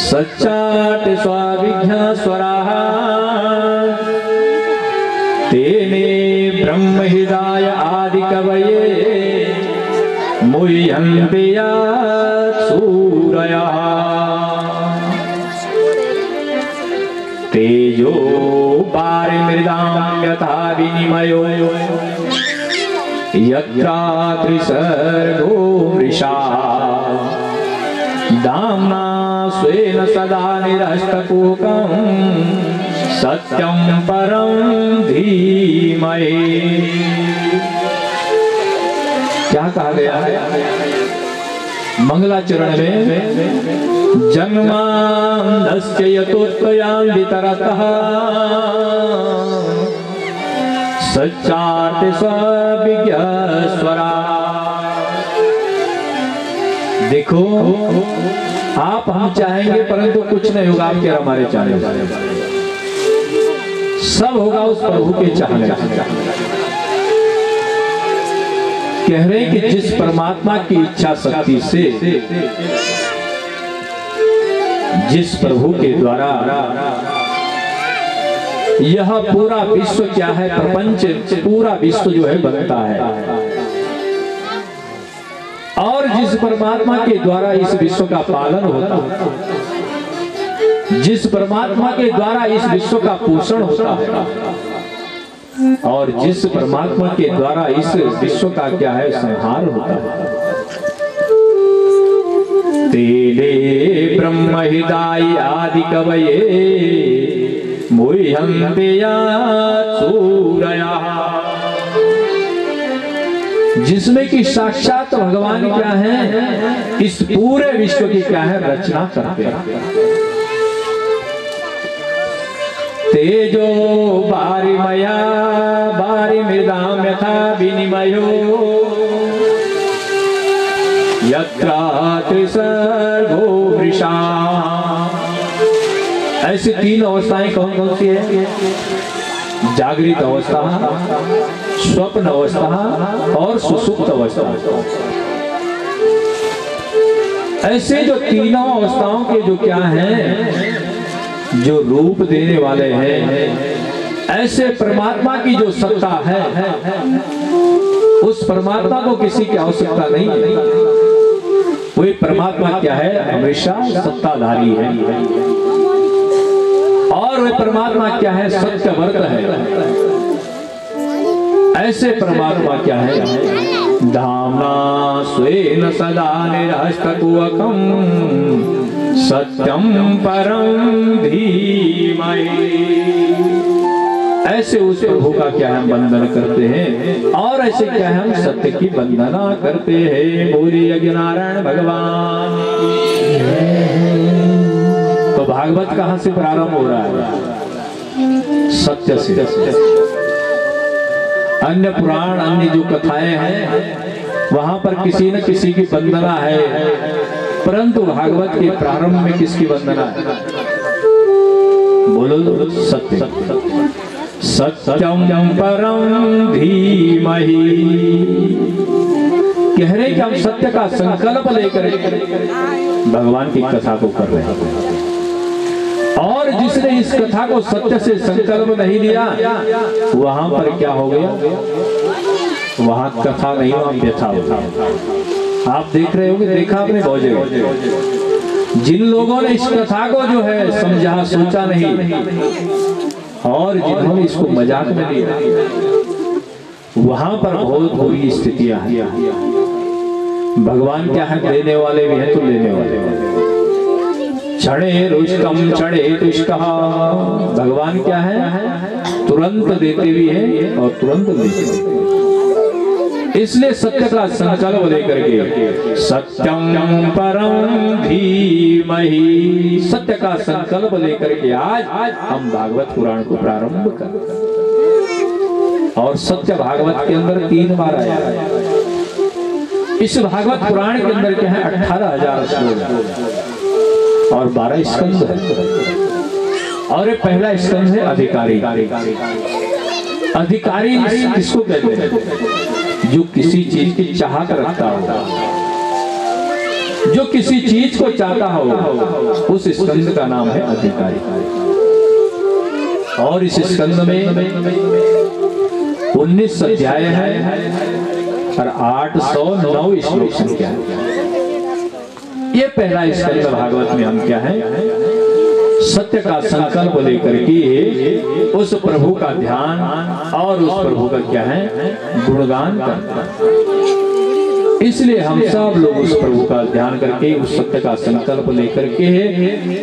सच्चाट स्वाभिज्ञा स्वराः तेने ब्रह्म हृदय आदि कवये मुह्यन्ते सूरयः तेजो पारिमृदां यथा विनिमयो यत्रा त्रिसर्गो मृषा दाम्ना स्वेन सदा निरस्तकूकं सत्यं परं धीमहि। क्या कहा गया है मंगलाचरण में? जन्मान्धस्य यतोत्तयां वितरतः सच्चार्थ स्वाभिज्ञ स्वरा। देखो आप हम चाहेंगे परंतु कुछ नहीं होगा आपके और हमारे चाहने, सब होगा उस प्रभु के चाहने। कह रहे कि जिस परमात्मा की इच्छा शक्ति से, जिस प्रभु के द्वारा यह पूरा विश्व क्या है, प्रपंच पूरा विश्व जो है बनता है, और जिस परमात्मा के द्वारा इस विश्व का पालन होता है, जिस परमात्मा के द्वारा इस विश्व का पोषण होता है, और जिस परमात्मा के द्वारा इस विश्व का क्या है संहार होता है। तेले ब्रह्म हृदय आदि कवये मुह्यन्ते सूरया, जिसमें कि साक्षात भगवान क्या है, इस पूरे विश्व की क्या है रचना करते हैं। तेजो बारिमया बारिमृदाम यथा विनिमयो यत्रा त्रिसर्गो वृषा। ऐसी तीन अवस्थाएं कौन कौन सी है? जागृत अवस्था, स्वप्न अवस्था और सुसुप्त अवस्था। ऐसे जो तीनों अवस्थाओं के जो क्या हैं, जो रूप देने वाले हैं, ऐसे परमात्मा की जो सत्ता है, उस परमात्मा को किसी की आवश्यकता नहीं है। वही परमात्मा क्या है, हमेशा सत्ताधारी है, और वह परमात्मा क्या है, सत्यव्रत है। ऐसे परमात्मा क्या है, धामना स्वेन सदा निरस्तकुवकं सत्यम परम धीमहि। ऐसे उस प्रभु का क्या हम वंदन करते हैं, और ऐसे क्या हम सत्य की वंदना करते हैं। बोलिए यज्ञ नारायण भगवान। तो भागवत कहां से प्रारंभ हो रहा है? सत्य से। अन्य पुराण, अन्य जो कथाएं हैं, वहां पर किसी न किसी की वंदना है, परंतु भागवत के प्रारंभ में किसकी वंदना है? बोलो सत्य। सत्यम परम धीमहि। कह रहे कि हम सत्य का संकल्प लेकर भगवान की कथा को कर रहे हैं, और जिसने इस कथा को सत्य से संकल्प नहीं लिया, वहां पर क्या हो गया? वहां कथा नहीं, वहां व्यथा होता। आप देख रहे होंगे, देखा आपने बहुत जगह, जिन लोगों ने इस कथा को जो है समझा, सोचा नहीं, और जिन्होंने इसको मजाक में लिया, वहां पर बहुत बुरी स्थितियां हैं। भगवान क्या है, देने वाले भी हैं तो लेने वाले भी। क्षणे रुष्टम क्षणे तुष्टः। भगवान क्या है, तुरंत देते भी हैं और तुरंत लेते भी। इसलिए सत्य का संकल्प लेकर के सत्यम परम धीमहि, सत्य का संकल्प लेकर के आज हम भागवत पुराण को प्रारंभ करते हैं। और सत्य भागवत के अंदर 3 बार आया है। इस भागवत पुराण के अंदर क्या है, 18,000 श्लोक और 12 स्कंद है। और ये पहला स्कंद है अधिकारी। अधिकारी किसको कहते हैं? जो किसी चीज की चाहत रखता हो, जो किसी चीज को चाहता हो, उस स्कंद का नाम है अधिकारी। और इस स्कंद में 19 अध्याय है और 809 श्लोक संख्या है। ये पहला स्कंद भागवत में हम क्या है, सत्य का संकल्प लेकर के उस प्रभु का ध्यान और उस प्रभु का क्या है, गुणगान करता है। इसलिए हम सब लोग उस प्रभु का ध्यान करके उस सत्य का संकल्प लेकर के,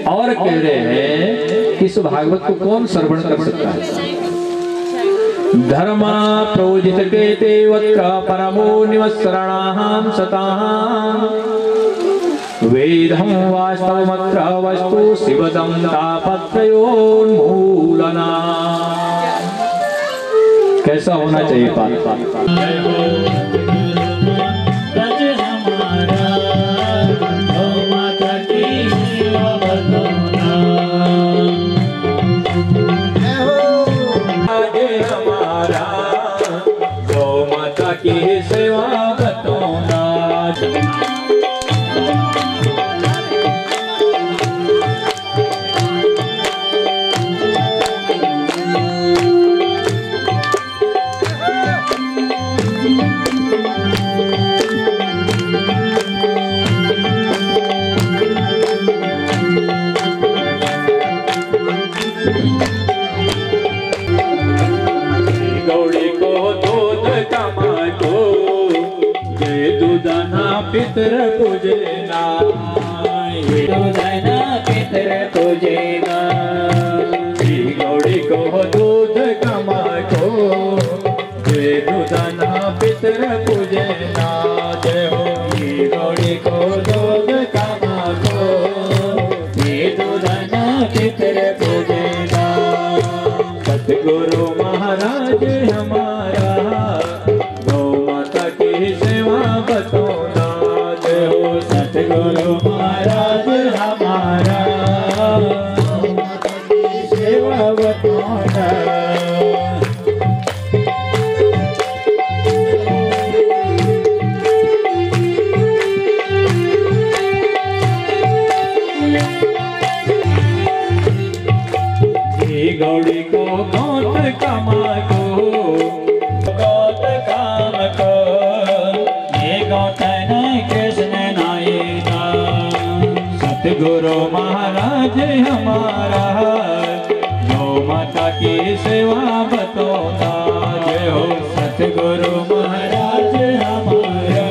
और कह रहे हैं कि इस भागवत को कौन श्रवण कर सकता है? धर्मा प्रोजित केते वत्र परमो निवत्सरणाहं सताहं वेदं वास्तवमत्र वस्तु शिवदं तापत्रयोन्मूलना। कैसा होना चाहिए पाठ? पितर पूजना, धना पितर पूजना, गौड़ी को दूध कमा को जय धना पितर पूजना, जय हो गौड़ी को दूध कमा को धना पितर पूजना। सतगुरु महाराज हमारा गौ माता की सेवा बतौना, जय हो सतगुरु महाराज हमारा सेवा बतौना। गौड़ी को गौत कमा को गौत काम को ये गौतन कृष्ण नायिका। सतगुरु महाराज हमारा गौ माता की सेवा बतौना, जय हो सतगुरु महाराज हमारा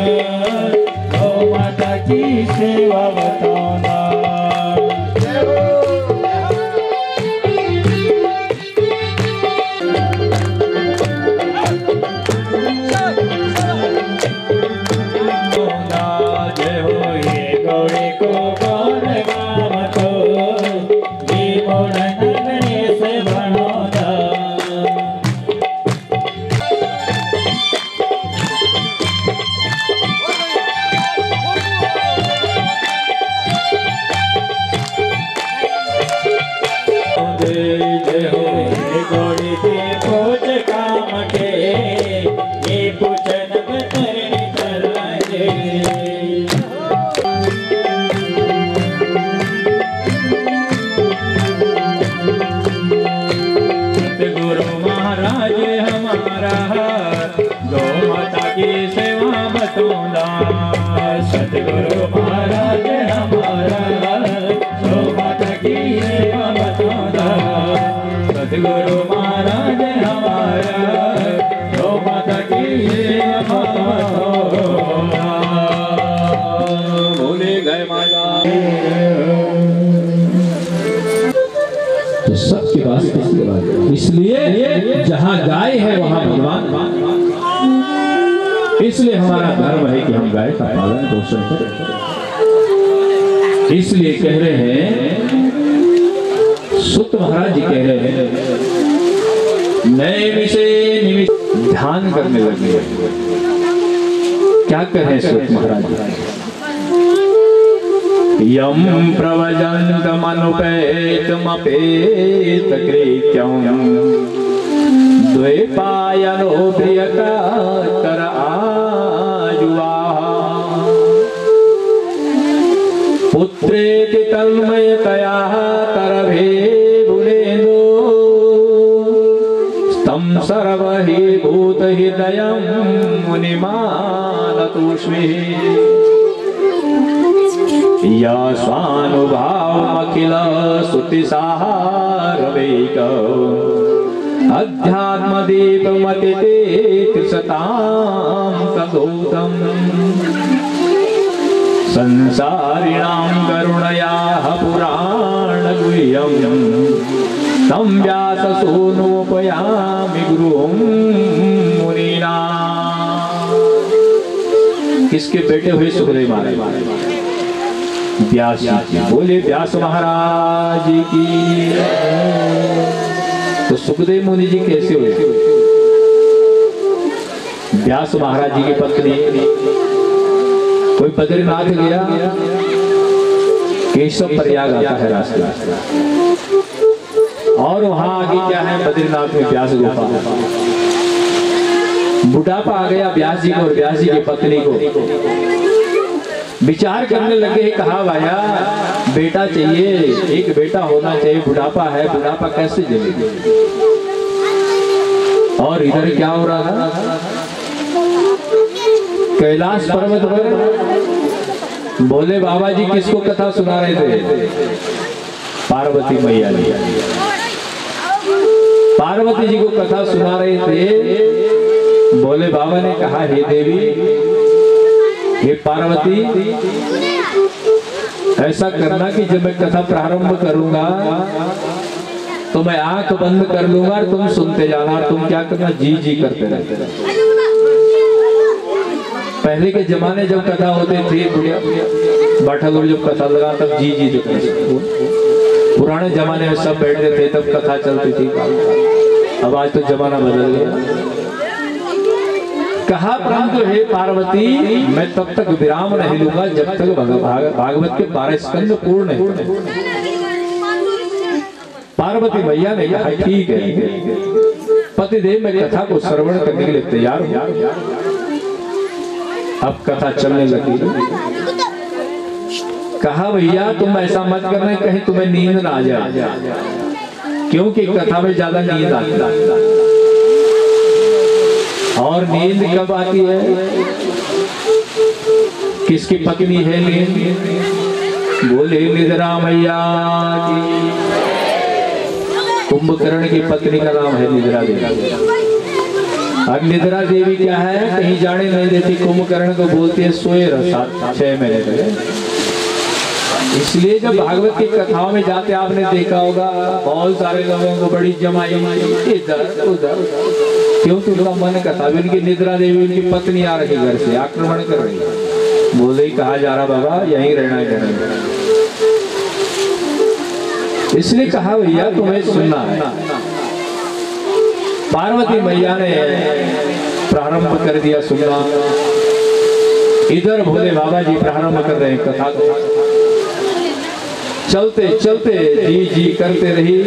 गौ माता की सेवा बतौना। जय हो गौड़ी को गौर गाम को ये मोड़ नगने से बनोदा। जय हो गौड़ी के खोज काम के ये पूछन बतरनी तरजे। सतगुरु महाराज हमारा गौ माता की सेवा बतौना, सतगुरु महाराज हमारा गौ माता की सेवा बतौना। सतगुरु महाराज हमारा गौ माता की सेवा बतौना। बोले गए माता। तो सबके पास इसलिए जहाँ गाय है वहाँ भगवान, इसलिए हमारा धर्म है कि हम गाय का पालन पोषण करें। इसलिए कह रहे हैं, सुत महाराज जी कह रहे हैं, नए विषय निमित्त ध्यान करने लगे। क्या कह रहे हैं सुत महाराज जी? यम प्रवजन्तमनुपेतमपेत कृत्यं द्वैपायनो प्रियकर आयुवा पुत्रेति तन्मयतया तरभे बुलेन्दो तं सर्वहि भूतहृदयं मुनिमानतोऽस्मि। या स्वानुभावमखिल स्तुतिसारवेक अध्यात्मदीपमतिते कृशतां तदूतम् संसारिणां करुणयाः पुराणगुह्यं तं व्याससूनोपयामि गुरुं मुनीना। किसके बेटे हुए सुखदेव महाराज? व्यास जी। बोले व्यास महाराज की। तो सुखदेव मुनि जी कैसे हुए? व्यास महाराज जी की पत्नी कोई बद्रीनाथ गया, केशव प्रयाग आता है रास्ते, और वहां आगे क्या है? बद्रीनाथ में व्यास गुफा। बुढ़ापा आ गया व्यास जी को और व्यास जी की पत्नी को। विचार करने लगे, कहा भाया बेटा चाहिए, एक बेटा होना चाहिए, बुढ़ापा है, बुढ़ापा कैसे जिलेगी? और इधर क्या हो रहा था? कैलाश पर्वत पर भोले बाबा जी किसको कथा सुना रहे थे? पार्वती मैया जी। पार्वती जी को कथा सुना रहे थे। भोले बाबा ने कहा, हे देवी हे पार्वती, ऐसा करना कि जब मैं कथा प्रारंभ करूंगा तो मैं आंख बंद कर लूंगा और तुम सुनते जाना, और तुम क्या करना, जी जी करते रहते। पहले के जमाने जब कथा होते थे, बैठा लोग जब कथा लगा तब जी जी देते। पुराने जमाने में सब बैठते थे तब कथा चलती थी। अब आज तो जमाना बदल गया। कहा परंतु हे पार्वती, मैं तब तक विराम नहीं लूंगा जब तक भागवत के 12 स्कंद पूर्ण नहीं। पार्वती मैया ने कहा ठीक है पतिदेव, मैं कथा को श्रवण करने के लिए तैयार हूं। अब कथा चलने लगी। कहा भैया तुम ऐसा मत करना कहीं तुम्हें नींद ना आ जाए, क्योंकि कथा में ज्यादा नींद आती है। और नींद कब आती है, किसकी पत्नी है नींद? बोले निद्रा मैया की। कुंभकर्ण की पत्नी का नाम है निद्रा देवी। और निद्रा देवी क्या है, कहीं जाने नहीं देती। कुंभकर्ण को बोलती है सोए रहो 6 महीने तक। इसलिए जब भागवत की कथाओं में जाते आपने देखा होगा बहुत सारे लोगों को बड़ी जमाई इधर उधर, क्योंकि उनका मन कथा। उनकी निद्रा देवी उनकी पत्नी आ रही घर से आक्रमण कर रही, बोले कहा जा रहा बाबा यहीं रहना है। इसलिए कहा भैया तुम्हें सुनना है। पार्वती मैया ने प्रारंभ कर दिया सुनना। इधर भोले बाबा जी प्रारंभ कर रहे हैं कथा को। चलते चलते जी जी करते रही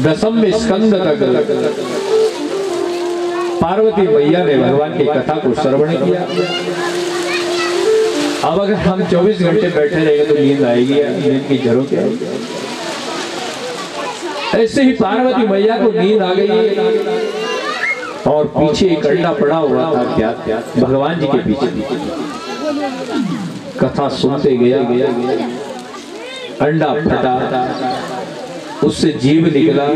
10वें स्कंद तक पार्वती मैया ने भगवान की कथा को श्रवण किया। अब अगर हम 24 घंटे बैठे रहेंगे तो नींद आएगी, नींद की झरोके आएगी। ऐसे ही पार्वती मैया को नींद आ गई और पीछे एक अंडा पड़ा हुआ था क्या भगवान जी के पीछे। कथा सुनते गया, अंडा फटा, उससे जीव निकला।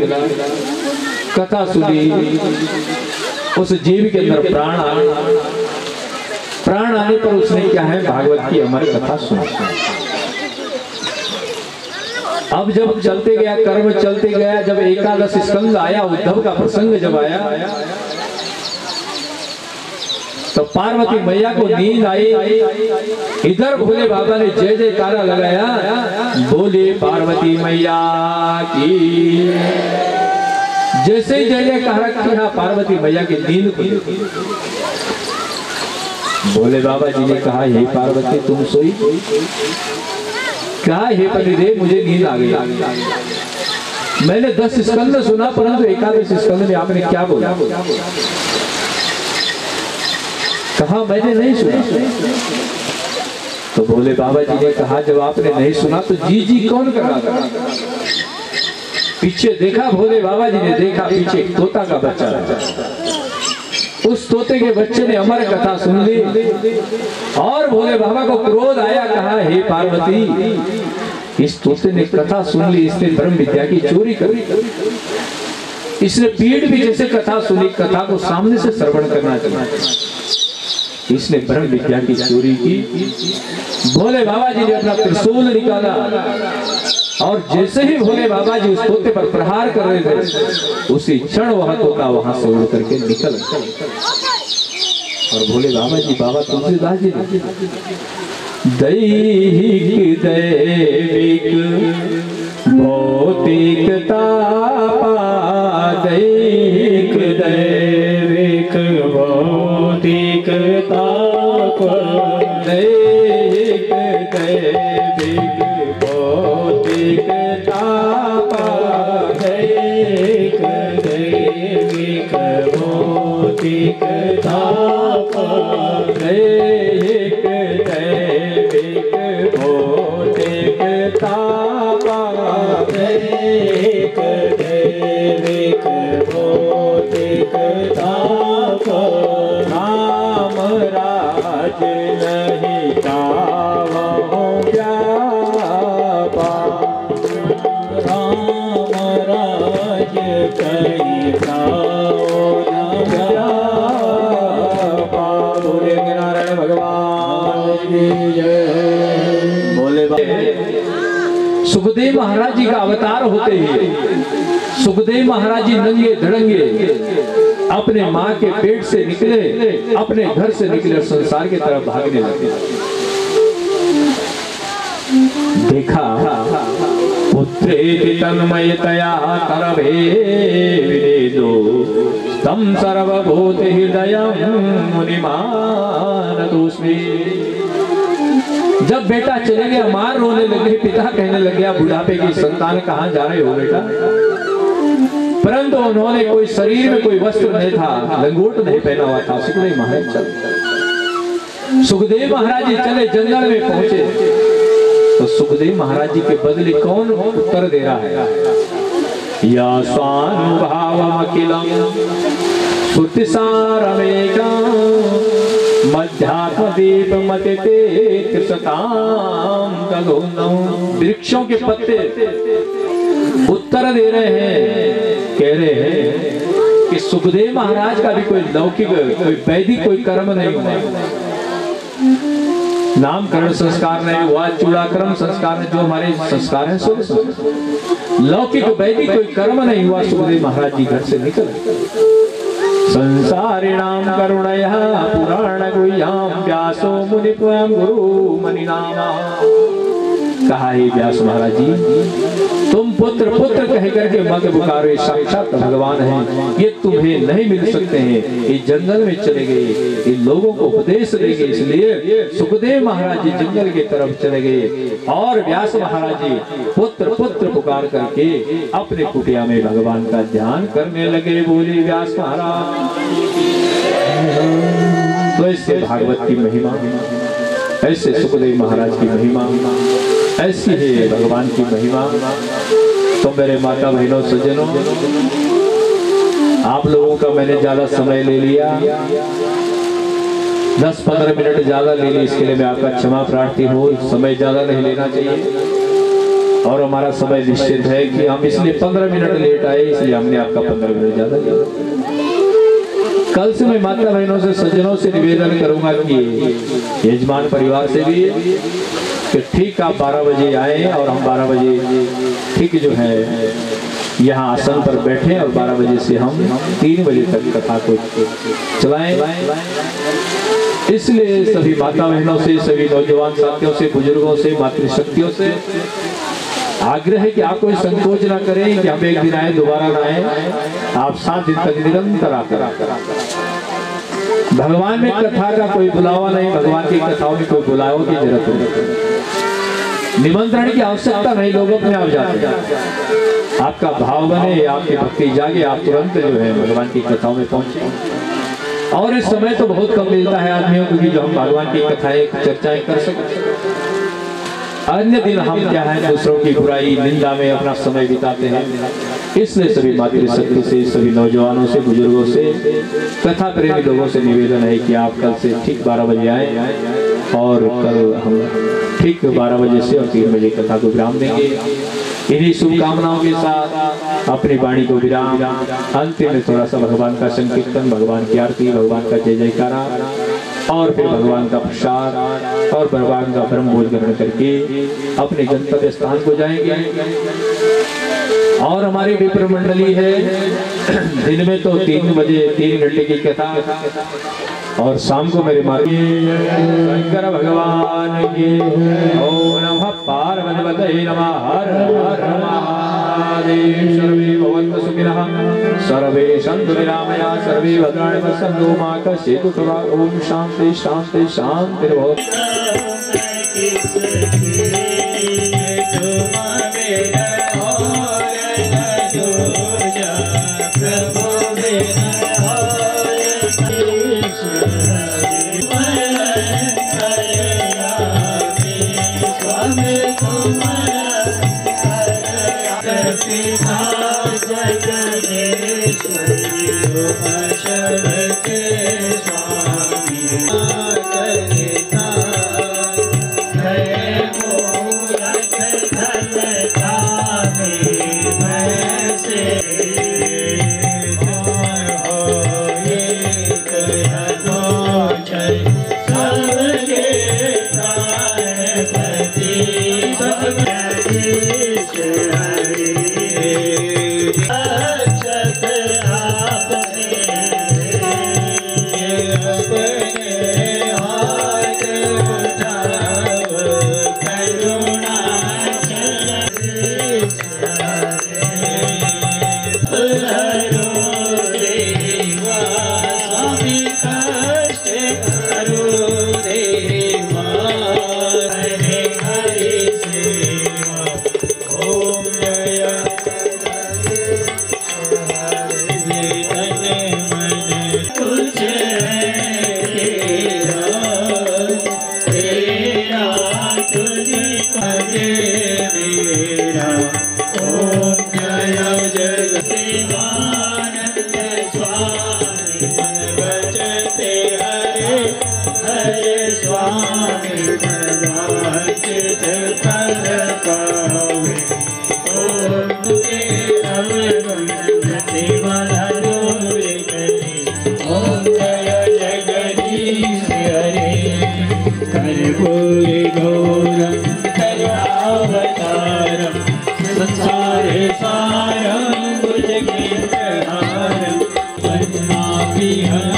कथा सुनी, उस जीव के अंदर प्राण आया। प्राण आने पर उसने क्या है, भागवत की अमर कथा सुनी। अब जब चलते गया, कर्म चलते गया, जब 11 स्कंद आया, उद्धव का प्रसंग जब आया तो पार्वती मैया को नींद आई। इधर भोले बाबा ने जय जयकारा लगाया, बोले पार्वती मैया की। जैसे ही जय जयकारा किया पार्वती मैया की नींद खुली। भोले बाबा जी ने कहा हे पार्वती तुम सोई? कहा हे पतिदेव मुझे नींद आ गई। मैंने 10 स्कंद सुना परंतु 11 स्कंद में आपने क्या बोला? कहा मैंने नहीं सुना। तो भोले बाबा जी ने कहा जब आपने नहीं सुना तो जी जी कौन कर रहा था? पीछे देखा, भोले बाबा जी ने देखा पीछे एक तोता का बच्चा था। उस तोते के बच्चे ने अमर कथा सुन ली और भोले बाबा को क्रोध आया। कहा हे पार्वती इस तोते ने कथा सुन ली, इसने ब्रह्म विद्या की चोरी कर ली। इसने पीठ भी जैसे कथा सुनी, कथा को सामने से श्रवण करना चाहिए, इसने ब्रह्म विद्या की चोरी की। भोले बाबा जी ने अपना त्रिशूल निकाला और जैसे ही भोले बाबा जी उस तोते पर प्रहार कर रहे थे उसी क्षण वह तोता वहां से उड़ करके निकल। और भोले बाबा जी बाबा तुलसीदास जी ने दैहिक दैविक भौतिक तापा, दैहिक दैविक भौतिक ताप, दैहिक दैविक भौतिक तापा, दैहिक दैविक भौतिक तापा, दैहिक दैविक भौतिक तापा, दैहिक दैविक भौतिक तापा। राम राज नहीं तावो व्यापा, राम राज कहीं तावो न व्यापा। बोले नारायण भगवान महाराज जी का अवतार होते ही सुखदेव महाराज जी नंगे धड़ंगे अपने माँ के पेट से निकले, अपने घर से निकले, संसार की तरफ भागने लगे। देखा पुत्रेति तन्मयतया करभे विनेदो तम सर्वभूत हृदयं मुनिमानतोस्मि। जब बेटा चले गया, मां रोने लगी, पिता कहने लग गया बुढ़ापे की संतान कहाँ जा रहे हो बेटा। परंतु उन्होंने कोई शरीर में कोई वस्त्र नहीं था, लंगोट नहीं पहना हुआ था। सुखदेव महाराज चले, सुखदेव महाराज जी चले, जंगल में पहुंचे तो सुखदेव महाराज जी के बदले कौन उत्तर दे रहा है? या स्वानुभावमखिलं श्रुतिसारमेकं मध्यात्मदीपमतिते त्रिशतां गगनौ। वृक्षों के पत्ते उत्तर दे रहे हैं, कह रहे हैं कि सुखदेव महाराज का भी कोई लौकिक, कोई वैदिक कोई कर्म नहीं हुआ, नामकरण संस्कार नहीं हुआ, चूड़ाकरण संस्कार नहीं, जो हमारे संस्कार है सब लौकिक वैदिक कोई कर्म नहीं हुआ। सुखदेव महाराज जी घर से निकले। संसारिणाम करुणया पुराण गुह्याम व्यासो मुनिपुरां गुरु मनिनामा। कहा है व्यास महाराज जी, तुम पुत्र पुत्र कह करके मग पुकारो, साक्षात भगवान हैं, ये तुम्हें नहीं मिल सकते हैं। ये जंगल में चले गए, ये लोगों को उपदेश देंगे, इसलिए सुखदेव महाराज जी जंगल की तरफ चले गए और व्यास महाराज जी पुत्र पुत्र पुकार करके अपने कुटिया में भगवान का ध्यान करने लगे। बोले व्यास महाराज। तो ऐसे भागवत की महिमा, ऐसे सुखदेव महाराज की महिमा, ऐसी है भगवान की महिमा। तो मेरे माता बहनों सज्जनों, आप लोगों का मैंने ज्यादा समय ले लिया, 10-15 मिनट ज्यादा ले ली, इसके लिए मैं आपका क्षमा प्रार्थी हूँ। समय ज्यादा नहीं लेना चाहिए और हमारा समय निश्चित है कि हम इसलिए 15 मिनट लेट आए, इसलिए हमने आपका 15 मिनट ज्यादा लिया। कल से मैं माता बहनों से सज्जनों से निवेदन करूंगा कि यजमान परिवार से भी कि ठीक आप 12 बजे आए और हम 12 बजे ठीक जो है यहाँ आसन पर बैठे और 12 बजे से हम 3 बजे तक कथा को चलाएं। इसलिए सभी माता बहनों से, सभी नौजवान साथियों से, बुजुर्गों से, मातृशक्तियों से आग्रह है कि आप कोई संकोच ना करें कि हम एक दिन आए दोबारा ना आए। आप 7 दिन तक निरंतर आकर भगवान में कथा का कोई बुलावा नहीं, भगवान की कथाओं में कोई बुलावा की जरूरत नहीं, निमंत्रण की आवश्यकता नहीं, लोग अपने आप जाते हैं। आपका भाव बने, आपकी भक्ति जागे, आप तुरंत जो है भगवान की कथाओं में पहुंचे। और इस समय तो बहुत कम मिलता है आदमियों को कि जो हम भगवान की कथाएं चर्चाएं कर सकें। अन्य दिन हम क्या है दूसरों की बुराई निंदा में अपना समय बिताते हैं। इसलिए सभी मातृशक्ति से, सभी नौजवानों से, बुजुर्गों से, कथा प्रेमी लोगों से निवेदन है कि आप कल से ठीक 12 बजे आए और कल हम ठीक 12 बजे से और 3 बजे कथा को विराम देंगे। इन्हीं शुभकामनाओं के साथ अपनी वाणी को विराम, अंतिम में थोड़ा सा भगवान का संकीर्तन, भगवान की आरती, भगवान का जय जयकारा और फिर भगवान का प्रसाद और भगवान का ब्रह्म भोज ग्रहण करके अपने गंतव्य स्थान को जाएंगे। और हमारी विप्र मंडली है, दिन में तो 3 बजे 3 घंटे की कथा और शाम को मेरे मार्गी शंकर भगवान की। ओम नमः पार्वती नमः। हर हर महादेव। सर्वे भवन्तु सुखिनः, सर्वे सन्तु निरामया, सर्वे भद्राणि पश्यन्तु मा कश्चित् दुःखभाग्। ओम शांति शांति शांति भवतु। Jai केवल दूर करे। ओम जय जगदीश हरे। कर्पूरी गौरम करुणावतारम संसारे सारम भुजगेन्द्रहारम पद्माभिहं